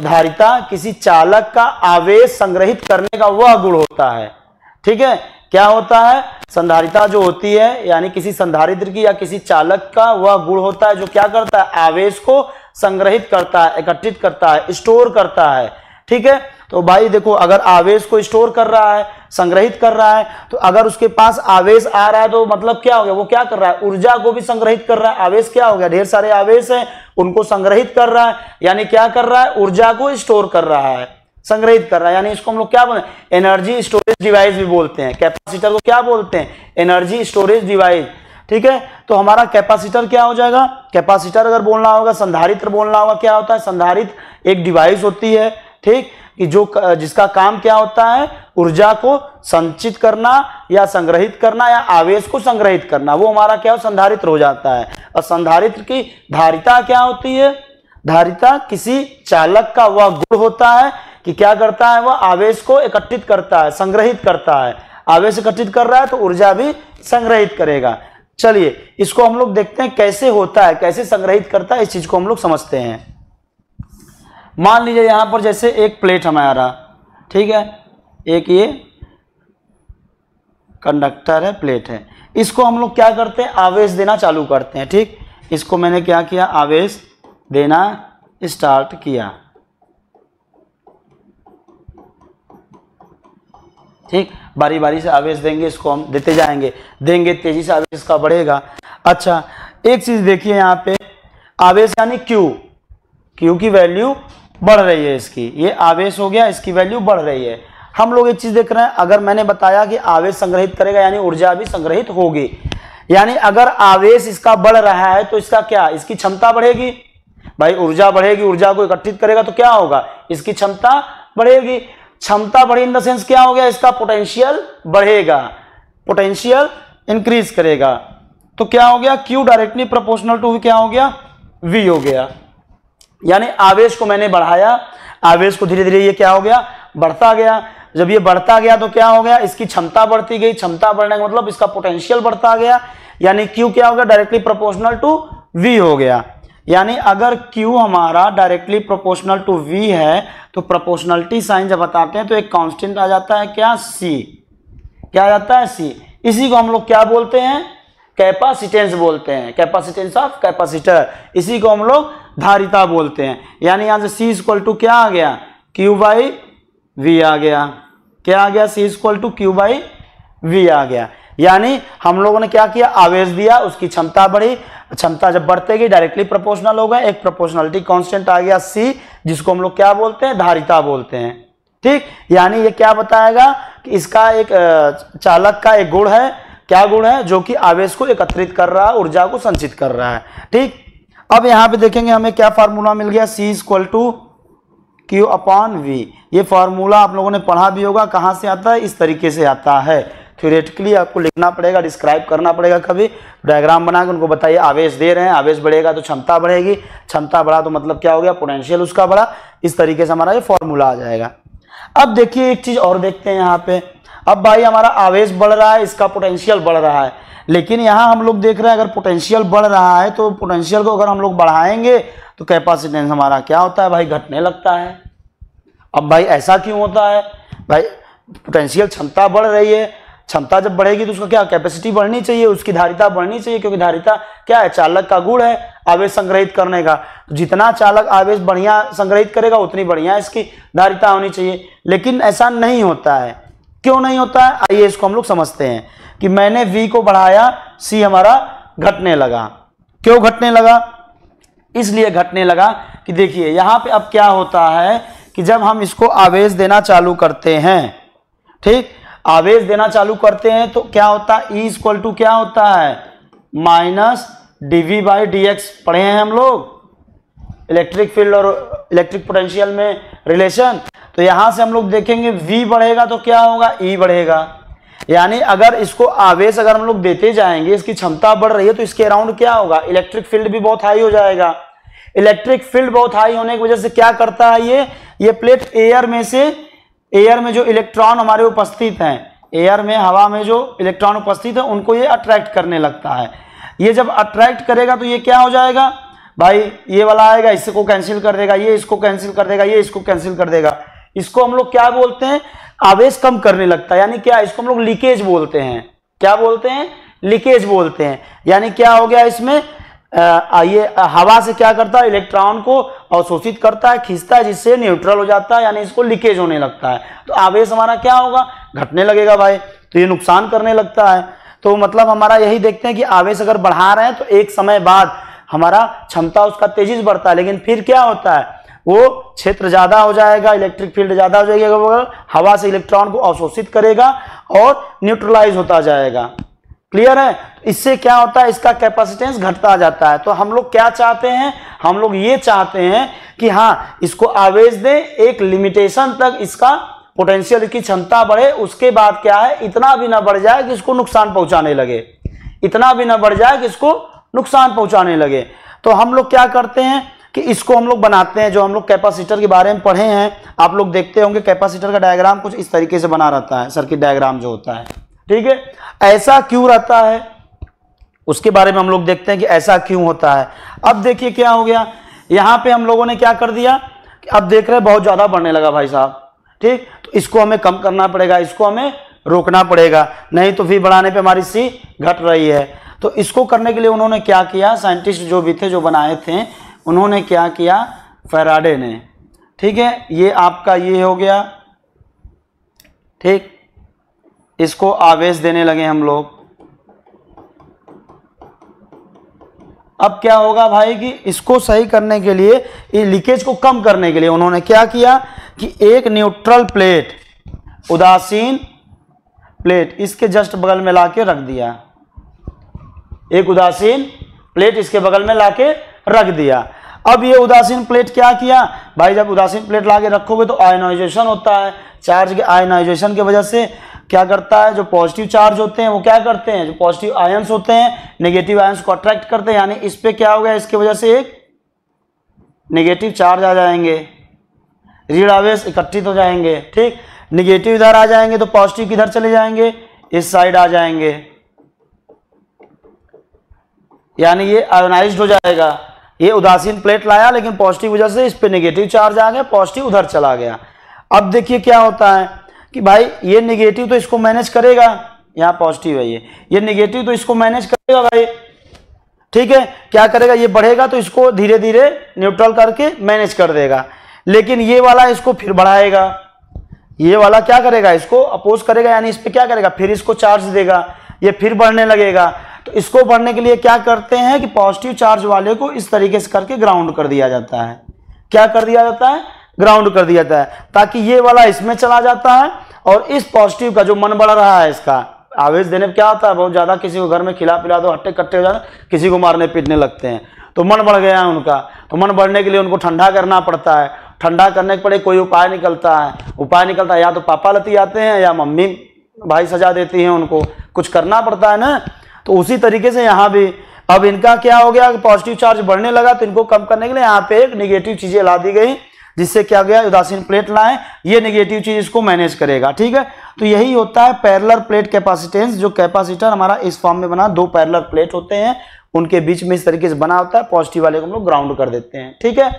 धारिता किसी चालक का आवेश संग्रहित करने का वह गुण होता है। ठीक है, क्या होता है, संधारिता जो होती है यानी किसी संधारित्र की या किसी चालक का वह गुण होता है जो क्या करता है, आवेश को संग्रहित करता है, एकत्रित करता है, स्टोर करता है। ठीक है, तो भाई देखो अगर आवेश को स्टोर कर रहा है, संग्रहित कर रहा है, तो अगर उसके पास आवेश आ रहा है तो मतलब क्या हो गया, वो क्या कर रहा है, ऊर्जा को भी संग्रहित कर रहा है। आवेश क्या हो गया, ढेर सारे आवेश हैं, उनको संग्रहित कर रहा है, यानी क्या कर रहा है, ऊर्जा को स्टोर कर रहा है, संग्रहित कर रहा है। यानी इसको हम लोग क्या बोलते हैं, एनर्जी स्टोरेज डिवाइस भी बोलते हैं। कैपेसिटर को क्या बोलते हैं, एनर्जी स्टोरेज डिवाइस। ठीक है, तो हमारा कैपेसिटर क्या हो जाएगा, कैपेसिटर अगर बोलना होगा, संधारित्र बोलना होगा, क्या होता है, संधारित्र एक डिवाइस होती है। ठीक, कि जो जिसका काम क्या होता है, ऊर्जा को संचित करना या संग्रहित करना या आवेश को संग्रहित करना, वो हमारा क्या हो, संधारित्र हो जाता है। और संधारित्र की धारिता क्या होती है, धारिता किसी चालक का वह गुण होता है कि क्या करता है, वह आवेश को एकत्रित करता है, संग्रहित करता है। आवेश एकत्रित कर रहा है तो ऊर्जा भी संग्रहित करेगा। चलिए इसको हम लोग देखते हैं कैसे होता है, कैसे संग्रहित करता है, इस चीज को हम लोग समझते हैं। मान लीजिए यहां पर जैसे एक प्लेट हमारा, ठीक है, एक ये कंडक्टर है, प्लेट है, इसको हम लोग क्या करते हैं, आवेश देना चालू करते हैं। ठीक, इसको मैंने क्या किया, आवेश देना स्टार्ट किया। ठीक, बारी बारी से आवेश देंगे, इसको हम देते जाएंगे, देंगे तेजी से आवेश का बढ़ेगा। अच्छा, एक चीज देखिए यहाँ पे, आवेश यानी Q, Q की वैल्यू बढ़ रही है, इसकी ये आवेश हो गया, इसकी वैल्यू बढ़ रही है। हम लोग एक चीज देख रहे हैं, अगर मैंने बताया कि आवेश संग्रहित करेगा यानी ऊर्जा भी संग्रहित होगी, यानी अगर आवेश इसका बढ़ रहा है तो इसका क्या, इसकी क्षमता बढ़ेगी। भाई ऊर्जा बढ़ेगी, ऊर्जा को एकत्रित करेगा तो क्या होगा, इसकी क्षमता बढ़ेगी। क्षमता बढ़ी इन द सेंस क्या हो गया, इसका पोटेंशियल बढ़ेगा, पोटेंशियल इंक्रीज करेगा। तो क्या हो गया, Q डायरेक्टली प्रोपोर्शनल टू क्या हो गया, V हो गया। यानी आवेश को मैंने बढ़ाया, आवेश को धीरे धीरे ये क्या हो गया, बढ़ता गया। जब ये बढ़ता गया तो क्या हो गया, इसकी क्षमता बढ़ती गई, क्षमता बढ़ने का मतलब इसका पोटेंशियल बढ़ता गया, यानी Q क्या हो गया, डायरेक्टली प्रोपोर्शनल टू V हो गया। यानी अगर Q हमारा डायरेक्टली प्रोपोर्शनल टू V है तो प्रोपोर्शनलिटी साइन जब बताते हैं तो एक कांस्टेंट आ जाता है क्या, C, क्या आ जाता है, C। इसी को हम लोग क्या बोलते हैं, कैपेसिटेंस बोलते हैं, कैपेसिटेंस ऑफ कैपेसिटर, इसी को हम लोग धारिता बोलते हैं। यानी यहां से C इक्वल टू क्या आ गया, Q बाई V आ गया, क्या आ गया, C equal to Q by V आ गया। यानी हम लोगों ने क्या किया, आवेश दिया, उसकी क्षमता बढ़ी, क्षमता जब बढ़ते गई डायरेक्टली प्रोपोर्शनल हो गए, एक प्रोपोर्शनलिटी कांस्टेंट आ गया C, जिसको हम लोग क्या बोलते हैं, धारिता बोलते हैं। ठीक, यानी ये क्या बताएगा कि इसका एक चालक का एक गुण है, क्या गुण है, जो कि आवेश को एकत्रित कर रहा है, ऊर्जा को संचित कर रहा है। ठीक, अब यहां पे देखेंगे हमें क्या फार्मूला मिल गया, C equal to Q upon V। ये फार्मूला आप लोगों ने पढ़ा भी होगा, कहां से आता है, इस तरीके से आता है। थ्योरेटिकली आपको लिखना पड़ेगा, डिस्क्राइब करना पड़ेगा, कभी डायग्राम बना के उनको बताइए आवेश दे रहे हैं, आवेश बढ़ेगा तो क्षमता बढ़ेगी, क्षमता बढ़ा तो मतलब क्या हो गया, पोटेंशियल उसका बढ़ा। इस तरीके से हमारा ये फॉर्मूला आ जाएगा। अब देखिए एक चीज और देखते हैं यहाँ पे, अब भाई हमारा आवेश बढ़ रहा है, इसका पोटेंशियल बढ़ रहा है, लेकिन यहाँ हम लोग देख रहे हैं अगर पोटेंशियल बढ़ रहा है तो पोटेंशियल को अगर हम लोग बढ़ाएंगे तो कैपेसिटेंस हमारा क्या होता है भाई, घटने लगता है। अब भाई ऐसा क्यों होता है भाई, पोटेंशियल क्षमता बढ़ रही है, क्षमता जब बढ़ेगी तो उसका क्या कैपेसिटी बढ़नी चाहिए, उसकी धारिता बढ़नी चाहिए, क्योंकि धारिता क्या है, चालक का गुण है आवेश संग्रहित करने का। तो जितना चालक आवेश बढ़िया संग्रहित करेगा उतनी बढ़िया इसकी धारिता होनी चाहिए, लेकिन ऐसा नहीं होता है। क्यों नहीं होता है, आइए इसको हम लोग समझते हैं कि मैंने V को बढ़ाया, C हमारा घटने लगा। क्यों घटने लगा, इसलिए घटने लगा कि देखिए यहाँ पे अब क्या होता है कि जब हम इसको आवेश देना चालू करते हैं, ठीक, आवेश देना चालू करते हैं तो क्या होता है, E इक्वल टू क्या होता है, माइनस dV/dx पढ़े हैं हम लोग इलेक्ट्रिक फील्ड और इलेक्ट्रिक पोटेंशियल में रिलेशन। तो यहां से हम लोग देखेंगे V बढ़ेगा तो क्या होगा, E बढ़ेगा। यानी अगर इसको आवेश अगर हम लोग देते जाएंगे, इसकी क्षमता बढ़ रही है तो इसके अराउंड क्या होगा, इलेक्ट्रिक फील्ड भी बहुत हाई हो जाएगा। इलेक्ट्रिक फील्ड बहुत हाई होने की वजह से क्या करता है, ये प्लेट एयर में से, एयर में जो इलेक्ट्रॉन हमारे उपस्थित हैं, एयर में हवा में जो इलेक्ट्रॉन उपस्थित है उनको ये अट्रैक्ट करने लगता है। ये जब अट्रैक्ट करेगा तो ये क्या हो जाएगा भाई, ये वाला आएगा इसको कैंसिल कर देगा, ये इसको कैंसिल कर देगा, ये इसको कैंसिल कर देगा। इसको हम लोग क्या बोलते हैं, आवेश कम करने लगता है। यानी क्या, इसको हम लोग लीकेज बोलते हैं। क्या बोलते हैं, लीकेज बोलते हैं। यानी क्या हो गया इसमें, ये हवा से क्या करता है, इलेक्ट्रॉन को अवशोषित करता है, खींचता है, जिससे न्यूट्रल हो जाता है, यानी इसको लीकेज होने लगता है। तो आवेश हमारा क्या होगा, घटने लगेगा भाई, तो ये नुकसान करने लगता है। तो मतलब हमारा यही देखते हैं कि आवेश अगर बढ़ा रहे हैं तो एक समय बाद हमारा क्षमता उसका तेजी से बढ़ता है, लेकिन फिर क्या होता है, वो क्षेत्र ज्यादा हो जाएगा, इलेक्ट्रिक फील्ड ज्यादा हो जाएगी, वो हवा से इलेक्ट्रॉन को अवशोषित करेगा और न्यूट्रलाइज होता जाएगा। क्लियर है। इससे क्या होता है, इसका कैपेसिटेंस घटता जाता है। तो हम लोग क्या चाहते हैं, हम लोग ये चाहते हैं कि हाँ इसको आवेश दें, एक लिमिटेशन तक इसका पोटेंशियल की क्षमता बढ़े, उसके बाद क्या है, इतना भी ना बढ़ जाए कि इसको नुकसान पहुंचाने लगे, इतना भी ना बढ़ जाए कि इसको नुकसान पहुंचाने लगे। तो हम लोग क्या करते हैं कि इसको हम लोग बनाते हैं, जो हम लोग कैपेसिटर के बारे में पढ़े हैं, आप लोग देखते होंगे कैपेसिटर का डायग्राम कुछ इस तरीके से बना रहता है, सर्किट डायग्राम जो होता है, ठीक है। ऐसा क्यों रहता है उसके बारे में हम लोग देखते हैं कि ऐसा क्यों होता है। अब देखिए क्या हो गया, यहां पे हम लोगों ने क्या कर दिया कि अब देख रहे हैं बहुत ज्यादा बढ़ने लगा भाई साहब, ठीक। तो इसको हमें कम करना पड़ेगा, इसको हमें रोकना पड़ेगा, नहीं तो V बढ़ाने पे हमारी C घट रही है। तो इसको करने के लिए उन्होंने क्या किया, साइंटिस्ट जो भी थे, जो बनाए थे, उन्होंने क्या किया, फैराडे ने, ठीक है। ये आपका ये हो गया, ठीक। इसको आवेश देने लगे हम लोग। अब क्या होगा भाई कि इसको सही करने के लिए, ये लीकेज को कम करने के लिए उन्होंने क्या किया कि एक न्यूट्रल प्लेट, उदासीन प्लेट इसके जस्ट बगल में लाके रख दिया, एक उदासीन प्लेट इसके बगल में लाके रख दिया। अब ये उदासीन प्लेट क्या किया भाई, जब उदासीन प्लेट लाके रखोगे तो आयनाइजेशन होता है, चार्ज के आयनाइजेशन की वजह से क्या करता है, जो पॉजिटिव चार्ज होते हैं वो क्या करते हैं, जो पॉजिटिव आयंस होते हैं नेगेटिव आयंस को अट्रैक्ट करते हैं। यानी इस पे क्या हो गया, इसकी वजह से एक नेगेटिव चार्ज आ जाएंगे, ऋण आवेश इकट्ठित हो जाएंगे, ठीक। नेगेटिव इधर आ जाएंगे तो पॉजिटिव किधर चले जाएंगे, इस साइड आ जाएंगे, यानी ये आयोनाइज्ड हो जाएगा। ये उदासीन प्लेट लाया लेकिन पॉजिटिव वजह से इस पे नेगेटिव चार्ज आ गया, पॉजिटिव उधर चला गया। अब देखिए क्या होता है कि भाई ये नेगेटिव तो इसको मैनेज करेगा, यहाँ पॉजिटिव है, ये नेगेटिव तो इसको मैनेज करेगा भाई, ठीक है। क्या करेगा, ये बढ़ेगा तो इसको धीरे धीरे न्यूट्रल करके मैनेज कर देगा, लेकिन ये वाला इसको फिर बढ़ाएगा, ये वाला क्या करेगा, इसको अपोज करेगा, यानी इस पे क्या करेगा, फिर इसको चार्ज देगा, ये फिर बढ़ने लगेगा। तो इसको बढ़ने के लिए क्या करते हैं कि पॉजिटिव चार्ज वाले को इस तरीके से करके ग्राउंड कर दिया जाता है। क्या कर दिया जाता है, ग्राउंड कर दिया जाता है, ताकि ये वाला इसमें चला जाता है और इस पॉजिटिव का जो मन बढ़ रहा है, इसका आवेश देने पर क्या होता है, बहुत ज्यादा किसी को घर में खिला पिला दो, हट्टे कट्टे हो जाते, किसी को मारने पीटने लगते हैं, तो मन बढ़ गया है उनका। तो मन बढ़ने के लिए उनको ठंडा करना पड़ता है, ठंडा करने के पड़े कोई उपाय निकलता है, या तो पापा लती आते हैं या मम्मी भाई सजा देती हैं, उनको कुछ करना पड़ता है ना। तो उसी तरीके से यहाँ भी अब इनका क्या हो गया, पॉजिटिव चार्ज बढ़ने लगा, तो इनको कम करने के लिए यहाँ पे एक नेगेटिव चीजें ला दी गई, जिससे क्या गया, उदासीन प्लेट लाए, ये नेगेटिव चीज इसको मैनेज करेगा। ठीक है, तो यही होता है पैरेलल प्लेट कैपेसिटेंस। जो कैपेसिटर हमारा इस फॉर्म में बना, दो पैरेलल प्लेट होते हैं, उनके बीच में इस तरीके से बना होता है, पॉजिटिव वाले को हम लोग ग्राउंड कर देते हैं। ठीक है,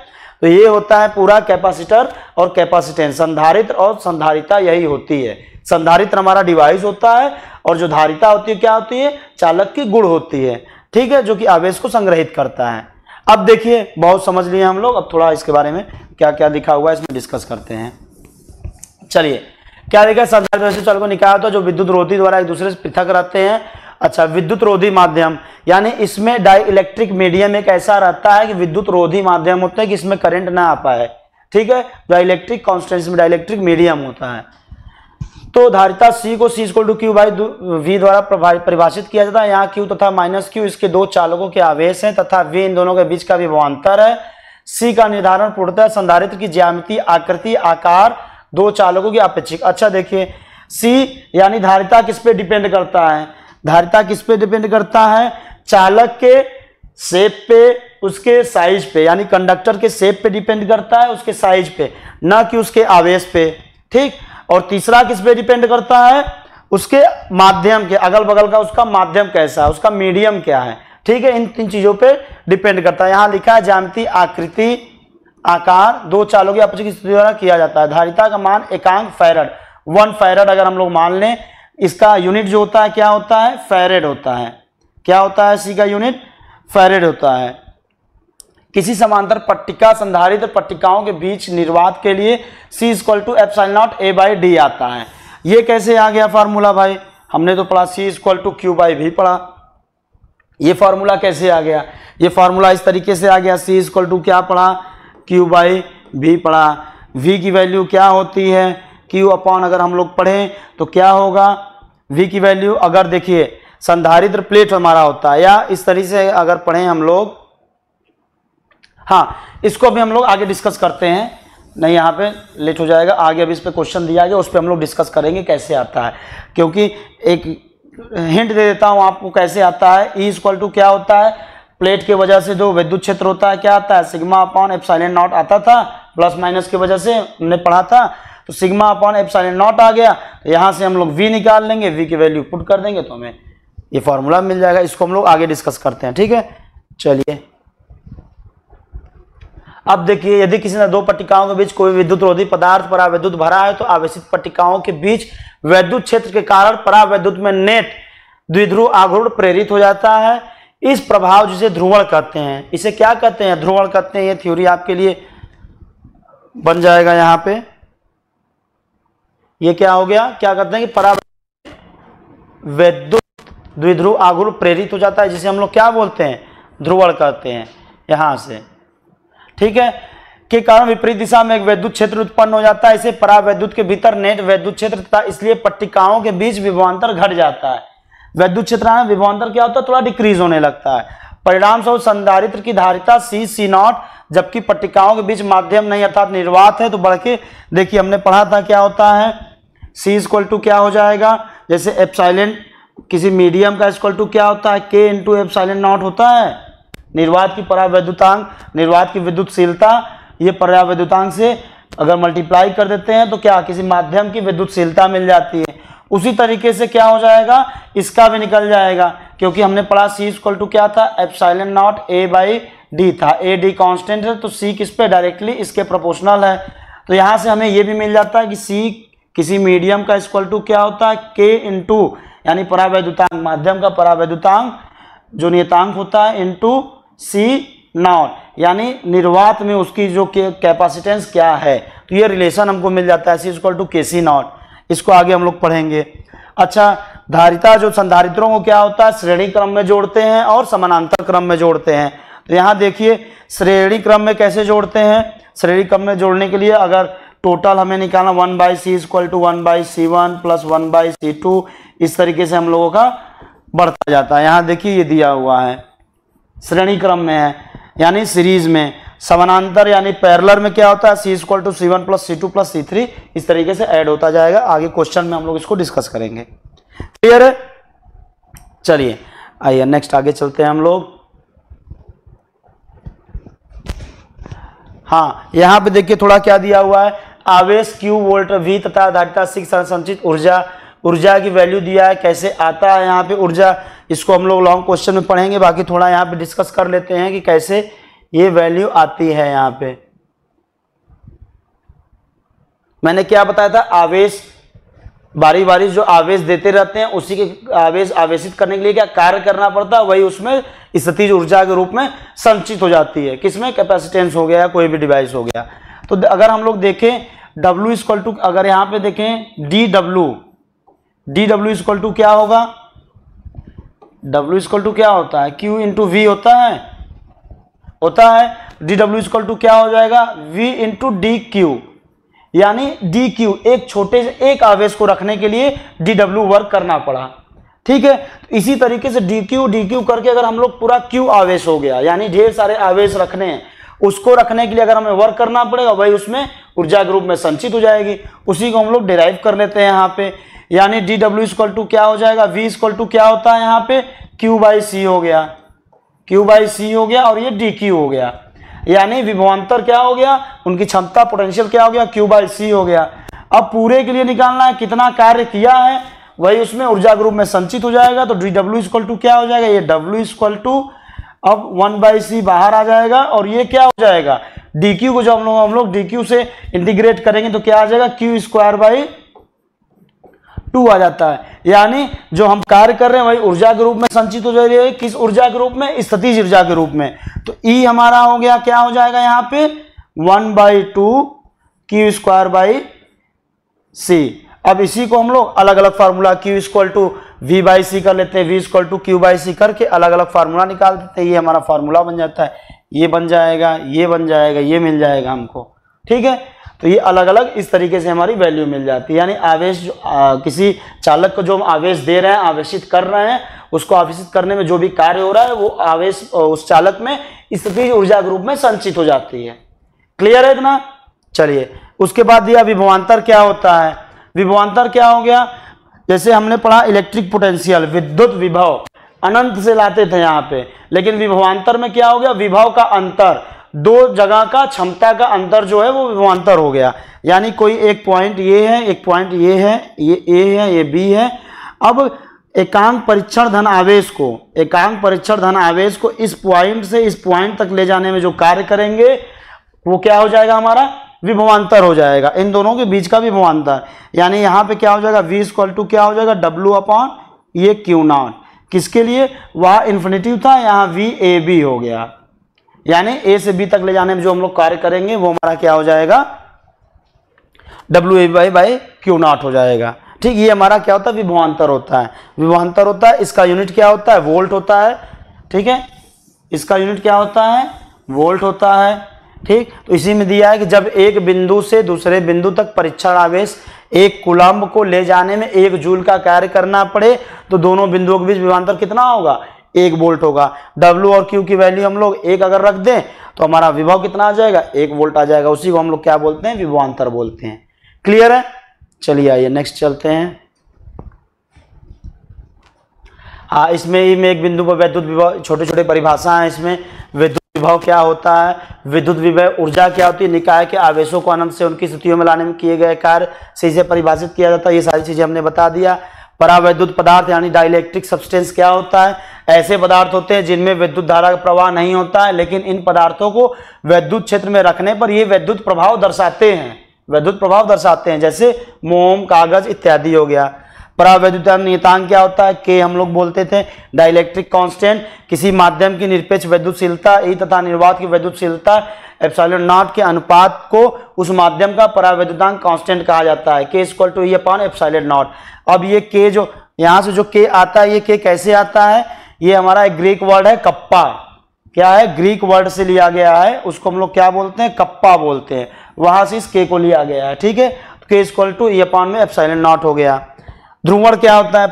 तो ये होता है पूरा कैपेसिटर और कैपेसिटेंस, संधारित्र और संधारिता यही होती है। संधारित्र हमारा डिवाइस होता है और जो धारिता होती है क्या होती है, चालक की गुण होती है। ठीक है, जो कि आवेश को संग्रहित करता है। अब देखिए बहुत समझ लिए हम लोग, अब थोड़ा इसके बारे में क्या क्या लिखा हुआ है इसमें डिस्कस करते हैं। चलिए क्या लिखा है, संधारित्र चालक को निकाला होता है जो विद्युत रोधी द्वारा एक दूसरे से पृथक रहते हैं। अच्छा, विद्युत रोधी माध्यम, यानी इसमें डाई इलेक्ट्रिक मीडियम एक ऐसा रहता है कि विद्युत रोधी माध्यम होता है कि इसमें करंट ना आ पाए। ठीक है, डाई इलेक्ट्रिक कॉन्स्टेंट में डाई इलेक्ट्रिक मीडियम होता है। तो धारिता C को C/Q/V द्वारा परिभाषित किया जाता है। यहाँ Q तथा -Q इसके दो चालकों के आवेश हैं तथा V इन दोनों के बीच का विभवांतर है। C का निर्धारण पूर्णतः संधारित्र की ज्यामिति, आकृति, आकार, दो चालकों की अपेक्षिक। अच्छा देखिए, C यानी धारिता किस पे डिपेंड करता है, धारिता किस पे डिपेंड करता है, चालक के शेप पे, उसके साइज पे, यानी कंडक्टर के शेप पे डिपेंड करता है, उसके साइज पे, ना कि उसके आवेश पे। ठीक, और तीसरा किस पे डिपेंड करता है, उसके माध्यम के, अगल बगल का उसका माध्यम कैसा है, उसका मीडियम क्या है। ठीक है, इन तीन चीजों पे डिपेंड करता है। यहाँ लिखा है ज्यामिति, आकृति, आकार, दो चालों की अपेक्षिक स्थिति द्वारा किया जाता है। धारिता का मान एकांक फैरड, 1 फैरड अगर हम लोग मान लें, इसका यूनिट जो होता है क्या होता है, फैरड होता है। क्या होता है, सी का यूनिट फैरड होता है। किसी समांतर पट्टिका संधारित्र पट्टिकाओं के बीच निर्वात के लिए C = ε0A/d आता है। ये कैसे आ गया फार्मूला भाई, हमने तो पढ़ा C = Q/V पढ़ा, ये फार्मूला कैसे आ गया, ये फार्मूला इस तरीके से आ गया, C = क्या पढ़ा, Q/V पढ़ा। V की वैल्यू क्या होती है, Q/ अगर हम लोग पढ़ें तो क्या होगा, V की वैल्यू, अगर देखिए संधारित्र प्लेट हमारा होता है, या इस तरीके से अगर पढ़ें हम लोग, हाँ इसको अभी हम लोग आगे डिस्कस करते हैं, नहीं यहाँ पे लेट हो जाएगा, आगे अभी इस पे क्वेश्चन दिया गया, उस पर हम लोग डिस्कस करेंगे कैसे आता है, क्योंकि एक हिंट दे देता हूँ आपको कैसे आता है। E = क्या होता है, प्लेट के वजह से जो विद्युत क्षेत्र होता है क्या आता है, σ/ε0 आता था, प्लस माइनस की वजह से हमने पढ़ा था, तो σ/ε0 आ गया, तो यहाँ से हम लोग V निकाल लेंगे, V की वैल्यू पुट कर देंगे तो हमें ये फॉर्मूला मिल जाएगा। इसको हम लोग आगे डिस्कस करते हैं। ठीक है, चलिए अब देखिए, यदि किसी ने दो पट्टिकाओं के बीच कोई विद्युत रोधी पदार्थ परावैद्युत भरा है तो आवेशित पट्टिकाओं के बीच वैद्युत क्षेत्र के कारण परावैद्युत में नेट द्विध्रुव आघूर्ण प्रेरित हो जाता है। इस प्रभाव जिसे ध्रुवण कहते हैं, इसे क्या कहते हैं, ध्रुवण कहते हैं। ये थ्योरी आपके लिए बन जाएगा यहाँ पे, ये क्या हो गया, क्या कहते हैं कि परावैद्युत वैद्युत द्विध्रुव आघूर्ण प्रेरित हो जाता है, जिसे हम लोग क्या बोलते हैं, ध्रुवण कहते हैं यहां से। ठीक है, के कारण विपरीत दिशा में एक वैद्युत क्षेत्र उत्पन्न हो जाता है, इसे परावैद्युत के भीतर नेट वैद्युत क्षेत्र तथा इसलिए पट्टिकाओं के बीच विभवांतर घट जाता है। वैद्युत क्षेत्र में विभवांतर क्या होता है, थोड़ा डिक्रीज होने लगता है। परिणाम स्वरूप संधारित्र की धारिता C/C0, जबकि पट्टिकाओं के बीच माध्यम नहीं अर्थात निर्वात है, तो बढ़ के देखिए हमने पढ़ा था क्या होता है, C = क्या हो जाएगा, जैसे एप्सिलॉन किसी मीडियम का इक्वल टू क्या होता है, K × ε0 होता है। निर्वात की परावैद्युतांक, निर्वात की विद्युतशीलता, ये परावैद्युतांक से अगर मल्टीप्लाई कर देते हैं तो क्या, किसी माध्यम की विद्युतशीलता मिल जाती है। उसी तरीके से क्या हो जाएगा, इसका भी निकल जाएगा, क्योंकि हमने पढ़ा C = क्या था, ε0A/d था, AD कांस्टेंट है, तो C किस पे, डायरेक्टली इसके प्रोपोर्शनल है। तो यहाँ से हमें ये भी मिल जाता है कि C किसी मीडियम का इक्वल टू क्या होता है, K × यानी परावैद्युतांक, माध्यम का परावैद्युतांक जो नियतांक होता है इंटू C0, यानी निर्वात में उसकी जो कैपेसिटेंस क्या है, तो ये रिलेशन हमको मिल जाता है, C = KC0। इसको आगे हम लोग पढ़ेंगे। अच्छा, धारिता जो संधारित्रों को क्या होता है, श्रेणी क्रम में जोड़ते हैं और समानांतर क्रम में जोड़ते हैं। तो यहाँ देखिए श्रेणी क्रम में कैसे जोड़ते हैं, श्रेणी क्रम में जोड़ने के लिए अगर टोटल हमें निकालना 1/C = 1/C1 + 1/C2, इस तरीके से हम लोगों का बढ़ता जाता है। यहाँ देखिए ये दिया हुआ है, श्रेणी क्रम में है यानी सीरीज में, समानांतर यानी पैरेलल में क्या होता है, C equal to C1 plus C2 plus C3 इस तरीके से ऐड होता जाएगा। आगे क्वेश्चन में हम लोग इसको डिस्कस करेंगे। क्लियर है? चलिए आइए नेक्स्ट आगे चलते हैं हम लोग। हाँ, यहां पे देखिए थोड़ा क्या दिया हुआ है, आवेश Q वोल्ट V तथा धारिता 6 संचित ऊर्जा की वैल्यू दिया है। कैसे आता है यहाँ पे ऊर्जा, इसको हम लोग लॉन्ग क्वेश्चन में पढ़ेंगे। बाकी थोड़ा यहाँ पे डिस्कस कर लेते हैं कि कैसे ये वैल्यू आती है। यहाँ पे मैंने क्या बताया था, आवेश बारी बारी जो आवेश देते रहते हैं उसी के आवेश आवेशित करने के लिए क्या कार्य करना पड़ता है, वही उसमें स्थितिज ऊर्जा के रूप में संचित हो जाती है। किसमें, कैपेसिटेंस हो गया, कोई भी डिवाइस हो गया। तो अगर हम लोग देखें W इक्वल टू, अगर यहाँ पे देखें DW इक्वल टू क्या होगा, W इक्वल टू क्या होता है, Q इंटू V होता है DW इक्वल टू क्या हो जाएगा, V इंटू DQ, यानी DQ एक छोटे से एक आवेश को रखने के लिए DW वर्क करना पड़ा। ठीक है, तो इसी तरीके से DQ करके अगर हम लोग पूरा Q आवेश हो गया, यानी ढेर सारे आवेश रखने हैं, उसको रखने के लिए अगर हमें वर्क करना पड़ेगा, वही उसमें ऊर्जा के रूप में संचित हो जाएगी। उसी को हम लोग डिराइव कर लेते हैं यहाँ पे, यानी DW इक्वल टू क्या हो जाएगा, V इक्वल टू क्या होता है यहाँ पे, Q बाई C हो गया, और ये DQ हो गया। यानी विभवांतर क्या हो गया, उनकी क्षमता पोटेंशियल क्या हो गया, Q बाई C हो गया। अब पूरे के लिए निकालना है कितना कार्य किया है, वही उसमें ऊर्जा के रूप में संचित हो जाएगा। तो DW इक्वल टू क्या हो जाएगा, ये W इक्वल टू अब 1/c बाहर आ जाएगा, और ये क्या हो जाएगा, DQ को जब हम लोग DQ से इंटीग्रेट करेंगे तो क्या आ जाएगा, Q स्क्वायर बाई 2 आ जाता है। यानी जो हम कार्य कर रहे हैं वही ऊर्जा के रूप में संचित हो जा रही है। किस ऊर्जा के रूप में, स्थितिज ऊर्जा के रूप में। तो E हमारा हो गया, क्या हो जाएगा यहाँ पे 1/2 Q स्क्वायर बाई C। अब इसी को हम लोग अलग अलग formula Q equal to V by C कर लेते हैं, V equal to Q by C करके अलग अलग फार्मूला निकाल देते हैं। ये हमारा फार्मूला बन जाता है, ये बन जाएगा, ये बन जाएगा, ये मिल जाएगा हमको। ठीक है, तो ये अलग अलग इस तरीके से हमारी वैल्यू मिल जाती है। यानी आवेश किसी चालक को जो हम आवेश दे रहे हैं, आवेशित कर रहे हैं, उसको आवेशित करने में जो भी कार्य हो रहा है वो आवेश उस चालक में स्थितिज ऊर्जा के रूप में संचित हो जाती है। क्लियर है इतना? चलिए उसके बाद दिया विभवांतर क्या होता है। विभवांतर क्या हो गया, जैसे हमने पढ़ा इलेक्ट्रिक पोटेंशियल, विद्युत विभव अनंत से लाते थे यहाँ पे, लेकिन विभवांतर में क्या हो गया, विभव का अंतर, दो जगह का क्षमता का अंतर जो है वो विभवांतर हो गया। यानी कोई एक पॉइंट ये है, एक पॉइंट ये है, ये A है, ये B है। अब एकांक परीक्षण धन आवेश को इस पॉइंट से इस पॉइंट तक ले जाने में जो कार्य करेंगे वो क्या हो जाएगा, हमारा विभवांतर हो जाएगा। इन दोनों के बीच का विभवांतर, यानी यहाँ पे क्या हो जाएगा, V इक्वल टू क्या हो जाएगा, W अपॉन ये Q0। किसके लिए, वह इन्फिनिटिव था, यहाँ VAB हो गया। यानी A से B तक ले जाने में जो हम लोग कार्य करेंगे वो हमारा क्या हो जाएगा, WAB बाई Q0 हो जाएगा। ठीक, ये हमारा क्या होता है, विभवांतर होता है। विभवांतर होता है, इसका यूनिट क्या होता है, वोल्ट होता है। ठीक है, इसका यूनिट क्या होता है, वोल्ट होता है। ठीक, तो इसी में दिया है कि जब एक बिंदु से दूसरे बिंदु तक परीक्षण आवेश 1 कूलम्ब को ले जाने में 1 जूल का कार्य करना पड़े तो दोनों बिंदुओं के बीच विभवांतर कितना होगा, 1 वोल्ट होगा। W और Q की वैल्यू हम लोग 1 अगर रख दें तो हमारा विभव कितना आ जाएगा, 1 वोल्ट आ जाएगा। उसी को हम लोग क्या बोलते हैं, विभवांतर बोलते हैं। क्लियर है? चलिए आइए नेक्स्ट चलते हैं। हाँ, इसमें एक बिंदु पर विद्युत विभव, छोटे छोटे परिभाषा है इसमें। विद्युत विभव क्या होता है, विद्युत विभव ऊर्जा क्या होती है, निकाय के आवेशों को अनंत से उनकी स्थितियों में लाने में किए गए कार्य से इसे परिभाषित किया जाता है। ये सारी चीजें हमने बता दिया। परावैद्युत पदार्थ यानी डाइलेक्ट्रिक सब्सटेंस क्या होता है, ऐसे पदार्थ होते हैं जिनमें विद्युत धारा का प्रवाह नहीं होता है, लेकिन इन पदार्थों को विद्युत क्षेत्र में रखने पर ये विद्युत प्रभाव दर्शाते हैं, जैसे मोम, कागज इत्यादि हो गया। परावैद्युत नियतांक क्या होता है, के हम लोग बोलते थे। डाइलेक्ट्रिक कांस्टेंट किसी माध्यम की निरपेक्ष विद्युतशीलता, ई तथा निर्वात की विद्युतशीलता एप्सिलॉन नॉट के अनुपात को उस माध्यम का परावैद्युतांक कांस्टेंट कहा जाता है। K equal to E upon epsilon naught. अब ये के जो यहाँ से जो के आता है, ये के कैसे आता है, ये हमारा एक ग्रीक वर्ड है कप्पा। क्या है, ग्रीक वर्ड से लिया गया है, उसको हम लोग क्या बोलते हैं, कप्पा बोलते हैं। वहां से इस के को लिया गया है। ठीक है, K equal to E upon में एप्सिलॉन नॉट हो गया। ध्रुवण क्या होता है,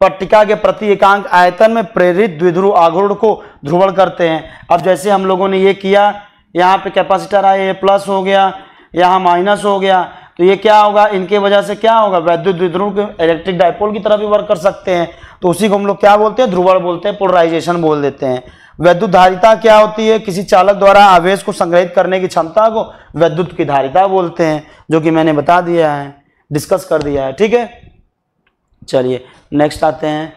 पट्टिका के प्रति एकांक आयतन में प्रेरित द्विध्रुव आघूर्ण को ध्रुवण करते हैं। अब जैसे हम लोगों ने ये किया, यहाँ पे कैपेसिटर आए, ये प्लस हो गया, यहाँ माइनस हो गया, तो ये क्या होगा, इनके वजह से क्या होगा, वैद्युत द्विध्रुव के इलेक्ट्रिक डायपोल की तरह भी वर्क कर सकते हैं। तो उसी को हम लोग क्या बोलते हैं, ध्रुवण बोलते हैं, पोलराइजेशन बोल देते हैं। वैद्युत धारिता क्या होती है, किसी चालक द्वारा आवेश को संग्रहित करने की क्षमता को वैद्युत की धारिता बोलते हैं, जो कि मैंने बता दिया है, डिस्कस कर दिया है। ठीक है, चलिए नेक्स्ट आते हैं।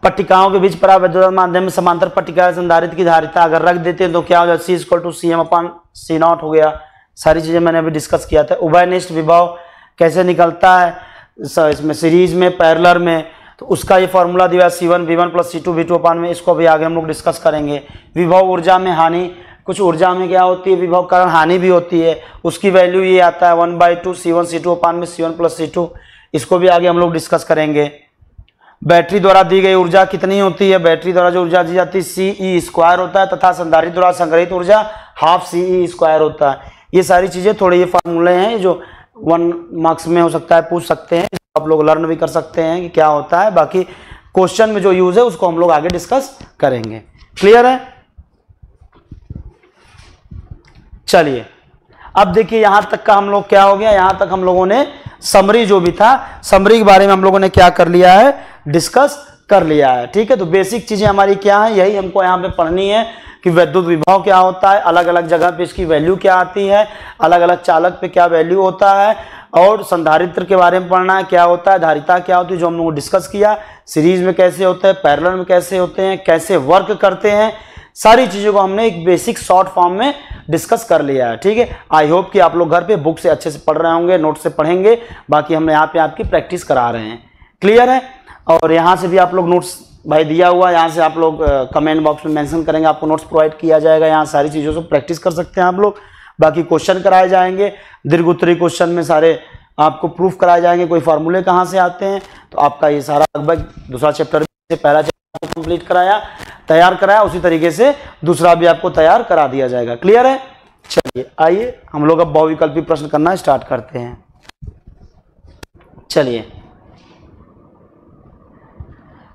पट्टिकाओं के बीच परावैद्युत माध्यम में समांतर पट्टिका संधारित्र की धारिता अगर रख देते हैं तो क्या हो जाए, C = CM/C0 हो गया। सारी चीजें मैंने अभी डिस्कस किया था। उभयनिष्ठ विभव कैसे निकलता है, इसमें सीरीज में, पैरेलल में, तो उसका ये फॉर्मूला दिया C1 V1 + C2 V2 में, इसको भी आगे हम लोग डिस्कस करेंगे। विभव ऊर्जा में हानि, कुछ ऊर्जा में क्या होती है, विभव कारण हानि भी होती है, उसकी वैल्यू ये आता है 1/2 C1 C2 में C1 + C2, इसको भी आगे हम लोग डिस्कस करेंगे। बैटरी द्वारा दी गई ऊर्जा कितनी होती है, बैटरी द्वारा जो ऊर्जा दी जाती है CE² होता है, तथा संधारित्र द्वारा संग्रहित ऊर्जा ½ CE² होता है। ये सारी चीजें थोड़े ये फार्मूले हैं जो 1 मार्क्स में हो सकता है, पूछ सकते हैं, आप लोग लर्न भी कर सकते हैं कि क्या होता है। बाकी क्वेश्चन में जो यूज है उसको हम लोग आगे डिस्कस करेंगे। क्लियर है? चलिए अब देखिए यहां तक का हम लोग क्या हो गया, यहां तक हम लोगों ने समरी जो भी था, समरी के बारे में हम लोगों ने क्या कर लिया है, डिस्कस कर लिया है। ठीक है, तो बेसिक चीजें हमारी क्या है, यही हमको यहाँ पे पढ़नी है कि वैद्युत विभव क्या होता है, अलग अलग जगह पे इसकी वैल्यू क्या आती है, अलग अलग चालक पे क्या वैल्यू होता है, और संधारित्र के बारे में पढ़ना है क्या होता है, धारिता क्या होती है जो हम लोगों ने डिस्कस किया, सीरीज में कैसे होते हैं, पैरेलल में कैसे होते हैं, कैसे वर्क करते हैं, सारी चीजों को हमने एक बेसिक शॉर्ट फॉर्म में डिस्कस कर लिया है। ठीक है, आई होप कि आप लोग घर पे बुक से अच्छे से पढ़ रहे होंगे, नोट से पढ़ेंगे, बाकी हम यहाँ पे आपकी प्रैक्टिस करा रहे हैं। क्लियर है? और यहाँ से भी आप लोग नोट्स भाई दिया हुआ, यहाँ से आप लोग कमेंट बॉक्स में मेंशन करेंगे, आपको नोट्स प्रोवाइड किया जाएगा, यहाँ सारी चीज़ों से प्रैक्टिस कर सकते हैं आप लोग। बाकी क्वेश्चन कराए जाएंगे, दीर्घ उत्तरीय क्वेश्चन में सारे आपको प्रूफ कराए जाएंगे, कोई फार्मूले कहाँ से आते हैं, तो आपका ये सारा लगभग दूसरा चैप्टर से पहला चैप्टर कंप्लीट कराया, तैयार कराया, उसी तरीके से दूसरा भी आपको तैयार करा दिया जाएगा। क्लियर है? चलिए आइए हम लोग अब बहुविकल्पी प्रश्न करना स्टार्ट करते हैं। चलिए,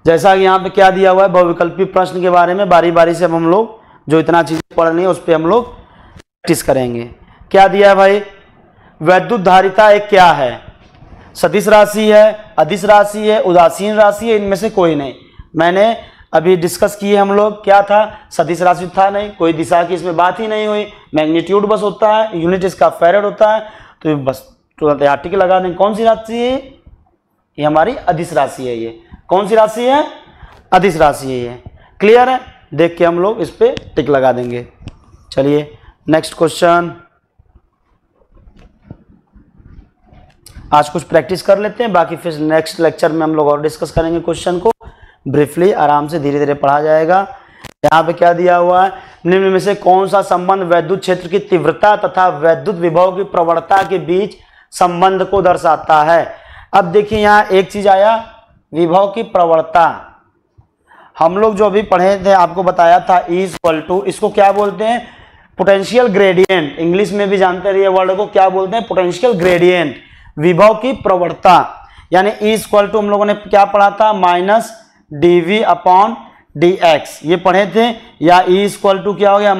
जैसा कि यहाँ पे क्या दिया हुआ है, बहुविकल्पी प्रश्न के बारे में बारी बारी से अब हम लोग जो इतना चीजें पढ़नी है उस पर हम लोग प्रैक्टिस करेंगे। क्या दिया है भाई, वैद्युत धारिता एक क्या है, सदिश राशि है, अदिश राशि है, उदासीन राशि है, इनमें से कोई नहीं। मैंने अभी डिस्कस किए हम लोग, क्या था, सदिश राशि था नहीं, कोई दिशा की इसमें बात ही नहीं हुई, मैग्नीट्यूड बस होता है, यूनिट इसका फैराड होता है, तो बस तुरंत यहाँ टिक लगा दें। कौन सी राशि है ये हमारी अदिश राशि है। ये कौन सी राशि है, अदिश राशि है ये। क्लियर है? देख के हम लोग इस पे टिक लगा देंगे। चलिए नेक्स्ट क्वेश्चन, आज कुछ प्रैक्टिस कर लेते हैं, बाकी फिर नेक्स्ट लेक्चर में हम लोग और डिस्कस करेंगे क्वेश्चन को ब्रीफली, आराम से धीरे धीरे पढ़ा जाएगा। यहाँ पे क्या दिया हुआ है, निम्न में से कौन सा संबंध वैद्युत क्षेत्र की तीव्रता तथा वैद्युत विभव की प्रवणता के बीच संबंध को दर्शाता है। अब देखिए यहाँ एक चीज आया, विभव की प्रवणता, हम लोग जो अभी पढ़े थे आपको बताया था E= इसको क्या बोलते हैं, पोटेंशियल ग्रेडियंट, इंग्लिश में भी जानते रहिए वर्ड को, क्या बोलते हैं, पोटेंशियल ग्रेडियंट, विभव की प्रवणता। यानी E= हम लोगों ने क्या पढ़ा था, -dV/dx ये पढ़े थे, या E= क्या हो गया,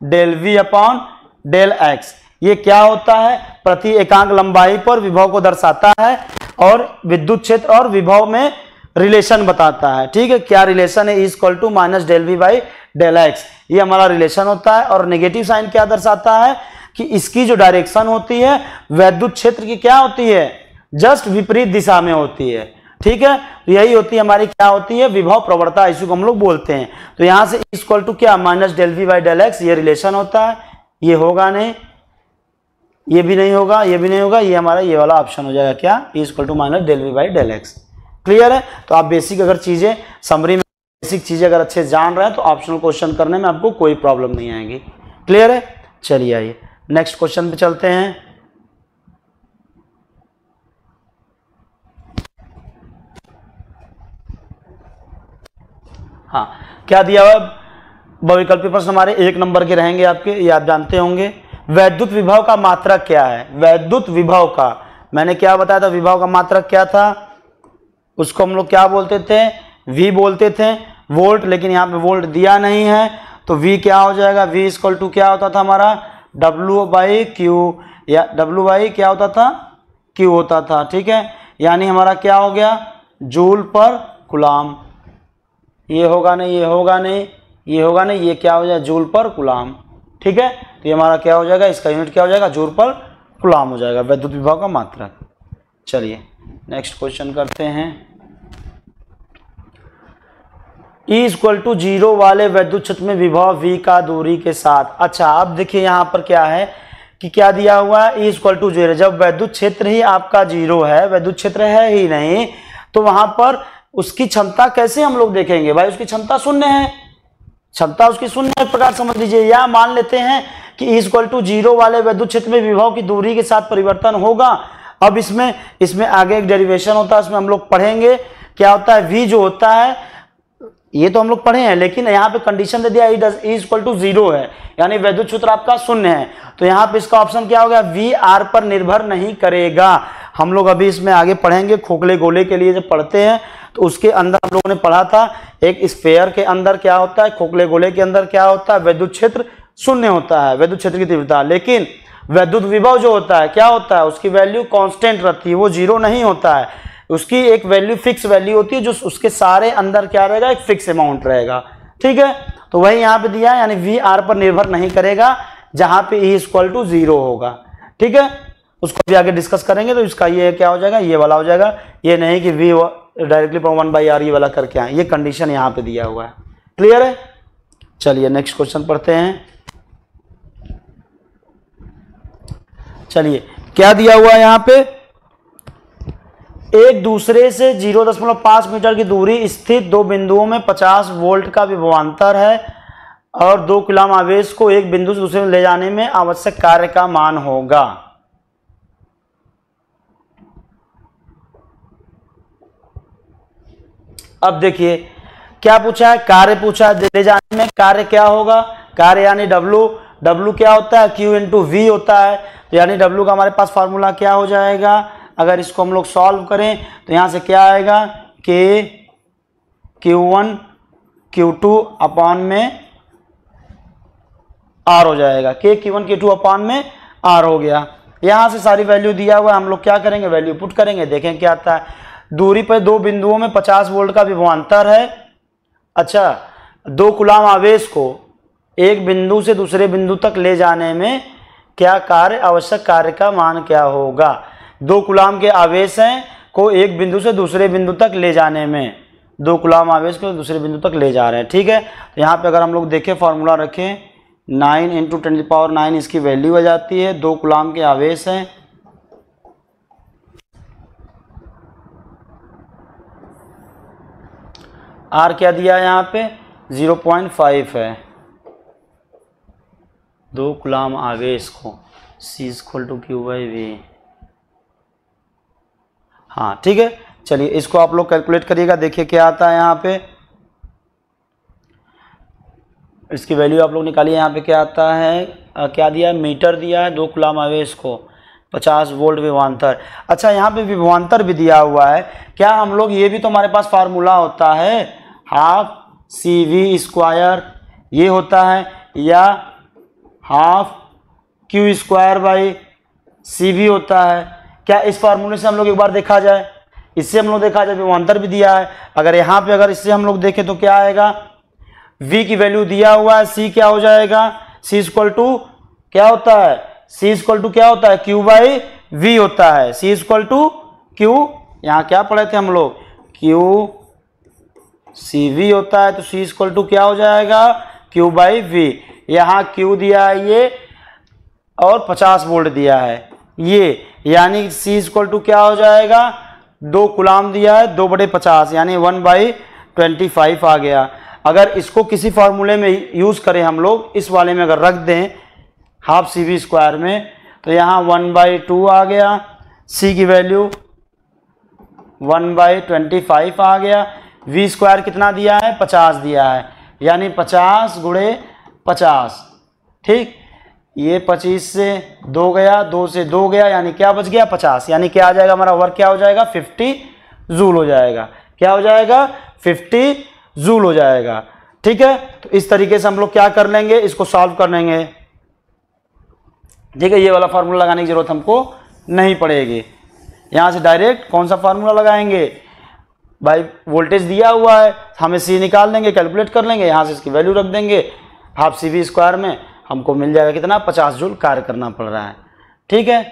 -ΔV/Δx। ये क्या होता है, प्रति एकांक लंबाई पर विभव को दर्शाता है और विद्युत क्षेत्र और विभव में रिलेशन बताता है। ठीक है, क्या रिलेशन है, E= -ΔV/Δx, ये हमारा रिलेशन होता है। और नेगेटिव साइन क्या दर्शाता है कि इसकी जो डायरेक्शन होती है वैद्युत क्षेत्र की क्या होती है, जस्ट विपरीत दिशा में होती है। ठीक है, तो यही होती है हमारी क्या होती है, विभव प्रवणता, इसी को हम लोग बोलते हैं। तो यहां से E= क्या, -ΔV/Δx ये रिलेशन होता है, ये होगा नहीं, ये भी नहीं होगा, ये भी नहीं होगा, ये हमारा ये वाला ऑप्शन हो जाएगा, क्या, E= -ΔV/Δx। क्लियर है? तो आप बेसिक अगर चीजें समरी में बेसिक चीजें अगर अच्छे जान रहे हैं तो ऑप्शनल क्वेश्चन करने में आपको कोई प्रॉब्लम नहीं आएगी। क्लियर है? चलिए आइए नेक्स्ट क्वेश्चन पे चलते हैं। हाँ, क्या दिया हुआ, बहुविकल्पी प्रश्न हमारे 1 नंबर के रहेंगे आपके, ये आप जानते होंगे। वैद्युत विभव का मात्रक क्या है, वैद्युत विभव का, मैंने क्या बताया था, विभव का मात्रक क्या था, उसको हम लोग क्या बोलते थे, V बोलते थे, वोल्ट, लेकिन यहाँ पे वोल्ट दिया नहीं है तो V क्या हो जाएगा, V इक्वल टू क्या होता था हमारा W/Q, या W क्या होता था, Q होता था। ठीक है, यानी हमारा क्या हो गया, जूल पर कूलाम। ये होगा नहीं, ये होगा नहीं, ये होगा नहीं, ये क्या हो जाएगा, जूल पर कूलाम। ठीक है, तो ये हमारा क्या हो जाएगा, इसका यूनिट क्या हो जाएगा, जूल पर कूलाम हो जाएगा, विद्युत विभव का मात्रक। चलिए नेक्स्ट क्वेश्चन करते हैं। E इक्वल टू 0 वाले विद्युत क्षेत्र में विभव V का दूरी के साथ। अच्छा, अब देखिए यहाँ पर क्या है कि क्या दिया हुआ है, E इक्वल टू 0। जब विद्युत क्षेत्र ही आपका 0 है, विद्युत क्षेत्र है ही नहीं, तो वहां पर उसकी क्षमता कैसे हम लोग देखेंगे, भाई उसकी क्षमता शून्य है, क्षमता उसकी शून्य एक प्रकार समझ लीजिए। या मान लेते हैं कि E इक्वल टू 0 वाले विद्युत क्षेत्र में विभव की दूरी के साथ परिवर्तन होगा। अब इसमें आगे एक डेरिवेशन होता है, इसमें हम लोग पढ़ेंगे क्या होता है, V जो होता है, ये तो हम लोग पढ़े हैं, लेकिन यहाँ पे कंडीशन दे दिया E इक्वल टू 0 है, यानी विद्युत क्षेत्र आपका शून्य है, तो यहाँ पे इसका ऑप्शन क्या हो गया, V R पर निर्भर नहीं करेगा। हम लोग अभी इसमें आगे पढ़ेंगे, खोखले गोले के लिए जब पढ़ते हैं तो उसके अंदर हम लोगों ने पढ़ा था, एक स्फेयर के अंदर क्या होता है, खोखले गोले के अंदर क्या होता है, विद्युत क्षेत्र शून्य होता है, विद्युत क्षेत्र की तीव्रता, लेकिन विद्युत विभव जो होता है क्या होता है, उसकी वैल्यू कांस्टेंट रहती है, वो 0 नहीं होता है, उसकी एक वैल्यू फिक्स वैल्यू होती है, जो उसके सारे अंदर क्या रहेगा, एक फिक्स अमाउंट रहेगा। ठीक है, तो वही यहाँ पे दिया है, यानी V R पर निर्भर नहीं करेगा, जहां पे E इक्वल टू 0 होगा। ठीक है, उसको भी आगे डिस्कस करेंगे, तो इसका ये क्या हो जाएगा, ये वाला हो जाएगा, ये नहीं कि V डायरेक्टली 1/R ये वाला करके आए, ये कंडीशन यहाँ पे दिया हुआ है। क्लियर है, चलिए नेक्स्ट क्वेश्चन पढ़ते हैं। चलिए क्या दिया हुआ है यहाँ पे, एक दूसरे से 0.5 मीटर की दूरी स्थित दो बिंदुओं में 50 वोल्ट का विभवांतर है और 2 कूलम आवेश को एक बिंदु से दूसरे में ले जाने में आवश्यक कार्य का मान होगा। अब देखिए क्या पूछा है, कार्य पूछा है, ले जाने में कार्य क्या होगा, कार्य यानी W क्या होता है, Q इंटू V होता है, तो यानी W का हमारे पास फार्मूला क्या हो जाएगा, अगर इसको हम लोग सॉल्व करें तो यहां से क्या आएगा, K Q1 Q2 अपॉन में R हो जाएगा, K Q1 Q2 अपॉन में R हो गया। यहां से सारी वैल्यू दिया हुआ है, हम लोग क्या करेंगे, वैल्यू पुट करेंगे, देखें क्या आता है। दूरी पर दो बिंदुओं में 50 वोल्ट का विभवांतर है। अच्छा, 2 कूलम आवेश को एक बिंदु से दूसरे बिंदु तक ले जाने में क्या कार्य, आवश्यक कार्य का मान क्या होगा। 2 कूलम के आवेश हैं को एक बिंदु से दूसरे बिंदु तक ले जाने में, 2 कूलम आवेश को दूसरे बिंदु तक ले जा रहे हैं। ठीक है, तो यहाँ पे अगर हम लोग देखें फॉर्मूला रखें, 9 × 10⁹ इसकी वैल्यू आ जाती है, 2 कूलम के आवेश हैं, R क्या दिया है यहाँ पे 0.5 है, 2 कूलम आवेश को C = Q/V। हाँ ठीक है, चलिए इसको आप लोग कैलकुलेट करिएगा, देखिए क्या आता है यहाँ पे, इसकी वैल्यू आप लोग निकालिए। यहाँ पे क्या आता है, क्या दिया है, मीटर दिया है, 2 कूलम आवेश को 50 वोल्ट विभवांतर। अच्छा, यहाँ पे विभवांतर भी दिया हुआ है, क्या हम लोग, ये भी तो हमारे पास फार्मूला होता है, हाफ CV² ये होता है, या हाफ Q²/CV होता है। क्या इस फार्मूले से हम लोग एक बार देखा जाए, इससे हम लोग देखा जाए, विभवांतर भी दिया है, अगर यहाँ पे अगर इससे हम लोग देखें तो क्या आएगा, V की वैल्यू दिया हुआ है, C क्या हो जाएगा, C = क्या होता है, C = क्या होता है, Q/V होता है, C = Q, यहाँ क्या पढ़े थे हम लोग, QCV होता है, तो C = क्या हो जाएगा, Q/V। यहाँ Q दिया है ये और 50 वोल्ट दिया है ये, यानी C = क्या हो जाएगा, 2 कूलम दिया है, 2/50 यानी 1/25 आ गया। अगर इसको किसी फार्मूले में यूज करें हम लोग, इस वाले में अगर रख दें हाफ CV² में, तो यहाँ 1/2 आ गया, C की वैल्यू 1/25 आ गया, V² कितना दिया है, 50 दिया है, यानी 50 × 50। ठीक, ये 25 से 2 गया, 2 से 2 गया, यानी क्या बच गया, 50, यानी क्या आ जाएगा हमारा वर्क, क्या हो जाएगा 50 जूल हो जाएगा। क्या हो जाएगा? 50 जूल हो जाएगा। ठीक है, तो इस तरीके से हम लोग क्या कर लेंगे, इसको सॉल्व कर लेंगे। ठीक है, ये वाला फार्मूला लगाने की जरूरत हमको नहीं पड़ेगी। यहां से डायरेक्ट कौन सा फार्मूला लगाएंगे भाई, वोल्टेज दिया हुआ है, हमें सी निकाल लेंगे, कैलकुलेट कर लेंगे, यहां से इसकी वैल्यू रख देंगे, हाफ सी वी स्क्वायर में हमको मिल जाएगा कितना, 50 जूल कार्य करना पड़ रहा है। ठीक है,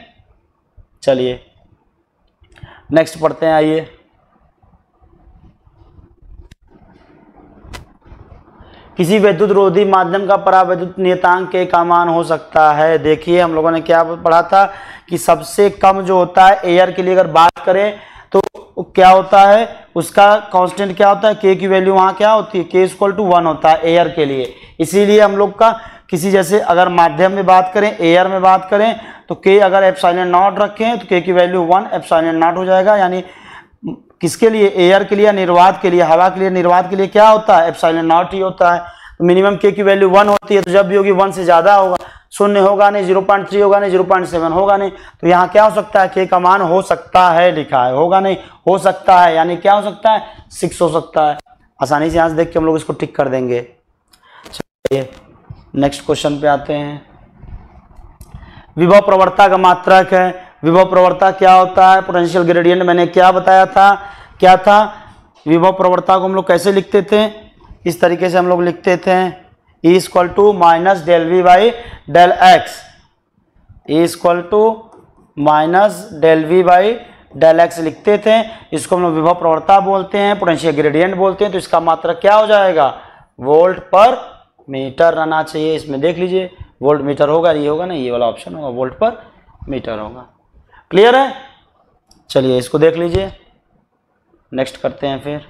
चलिए नेक्स्ट पढ़ते हैं। आइए, किसी विद्युत रोधी माध्यम का परावैद्युत नियतांक के का मान हो सकता है। देखिए हम लोगों ने क्या पढ़ा था कि सबसे कम जो होता है एयर के लिए अगर बात करें तो क्या होता है, उसका कांस्टेंट क्या होता है, के की वैल्यू वहां क्या होती है, के इक्वल टू 1 होता है एयर के लिए। इसीलिए हम लोग का किसी जैसे अगर माध्यम में बात करें, एयर में बात करें तो के अगर एप्सिलॉन नॉट रखें तो के की वैल्यू 1 एप्सिलॉन नॉट हो जाएगा। यानी किसके लिए, एयर के लिए, निर्वात के लिए, हवा के लिए, निर्वात के लिए क्या होता है, एप्सिलॉन नॉट ही होता है। तो मिनिमम के की वैल्यू 1 होती है, तो जब भी होगी 1 से ज्यादा होगा, 0 होगा नहीं, 0.3 होगा नहीं, 0.7 होगा नहीं, तो यहाँ क्या हो सकता है, के का मान हो सकता है लिखा है, होगा नहीं, हो सकता है, यानी क्या हो सकता है, 6 हो सकता है। आसानी से यहाँ से देख के हम लोग इसको टिक कर देंगे। चलिए नेक्स्ट क्वेश्चन पे आते हैं। विभव प्रवणता का मात्रक है। विभव प्रवणता क्या होता है, पोटेंशियल ग्रेडियंट मैंने क्या बताया था, क्या था, विभव प्रवणता को हम लोग कैसे लिखते थे, इस तरीके से हम लोग लिखते थे, E equal to minus del V by del X, E equal to minus del V by del X लिखते थे। इसको हम लोग विभव प्रवणता बोलते हैं, पोटेंशियल ग्रेडियंट बोलते हैं। तो इसका मात्रक क्या हो जाएगा, वोल्ट पर मीटर रहना चाहिए। इसमें देख लीजिए वोल्ट मीटर होगा, ये होगा ना, ये वाला ऑप्शन होगा, वोल्ट पर मीटर होगा। क्लियर है, चलिए इसको देख लीजिए, नेक्स्ट करते हैं फिर।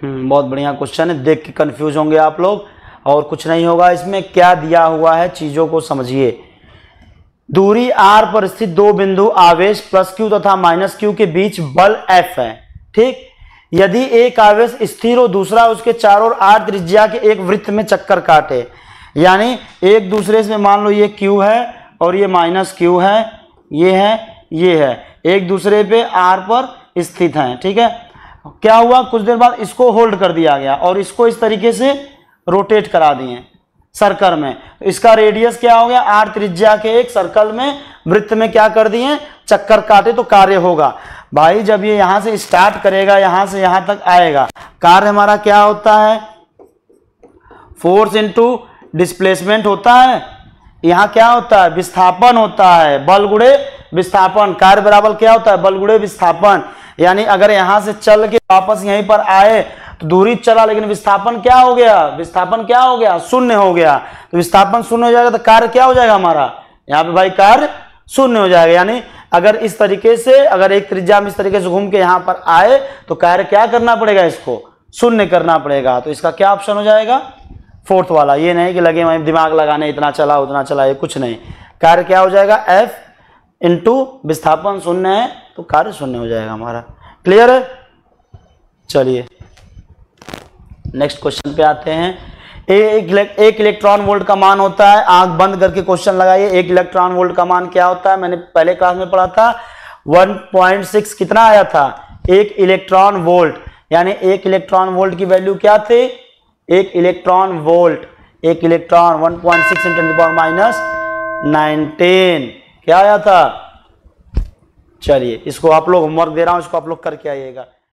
बहुत बढ़िया क्वेश्चन है, देख के कंफ्यूज होंगे आप लोग, और कुछ नहीं होगा इसमें। क्या दिया हुआ है चीजों को समझिए। दूरी r पर स्थित दो बिंदु आवेश प्लस q तथा माइनस q के बीच बल F है। ठीक, यदि एक आवेश स्थिर हो, दूसरा उसके चारों ओर r त्रिज्या के एक वृत्त में चक्कर काटे, यानी एक दूसरे से मान लो ये q है और ये माइनस q है, ये है, ये है, एक दूसरे पे r पर स्थित हैं। ठीक है, क्या हुआ, कुछ देर बाद इसको होल्ड कर दिया गया और इसको इस तरीके से रोटेट करा दिए सर्कल में। तो इसका रेडियस क्या हो गया, r त्रिज्या के एक सर्कल में वृत्त में क्या कर दिए, चक्कर काटे, तो कार्य होगा। भाई जब ये यहां से स्टार्ट करेगा, यहां से यहां तक आएगा, कार्य हमारा क्या होता है, फोर्स इनटू डिस्प्लेसमेंट होता है। यहां क्या होता है, विस्थापन होता है, बल गुणे विस्थापन। कार्य बराबर क्या होता है, बल गुणे विस्थापन। यानी अगर यहां से चल के वापस यहीं पर आए तो दूरी चला, लेकिन विस्थापन क्या हो गया, विस्थापन क्या हो गया, शून्य हो गया। तो विस्थापन शून्य हो जाएगा तो कार्य क्या हो जाएगा हमारा, यहाँ पे भाई कार्य शून्य हो जाएगा। यानी अगर इस तरीके से, अगर एक त्रिज्या में इस तरीके से घूम के यहां पर आए तो कार्य क्या करना पड़ेगा, इसको शून्य करना पड़ेगा। तो इसका क्या ऑप्शन हो जाएगा, फोर्थ वाला। ये नहीं कि लगे वहीं दिमाग लगाने, इतना चला उतना चला, ये कुछ नहीं। कार्य क्या हो जाएगा, एफ इंटू विस्थापन शून्य है तो कार्य शून्य हो जाएगा हमारा। क्लियर है, चलिए नेक्स्ट क्वेश्चन पे आते हैं। एक इलेक्ट्रॉन वोल्ट का मान होता है, आंख बंद करके क्वेश्चन लगाइए। एक इलेक्ट्रॉन वोल्ट का मान क्या होता है, मैंने पहले क्लास में पढ़ा था 1.6 कितना आया था, एक इलेक्ट्रॉन वोल्ट। यानी एक इलेक्ट्रॉन वोल्ट की वैल्यू क्या थी, एक इलेक्ट्रॉन वोल्ट, एक इलेक्ट्रॉन 1.6 × 10⁻19 क्या आया था। चलिए इसको आप लोग होमवर्क दे रहा हूं, इसको आप लोग करके आइएगा।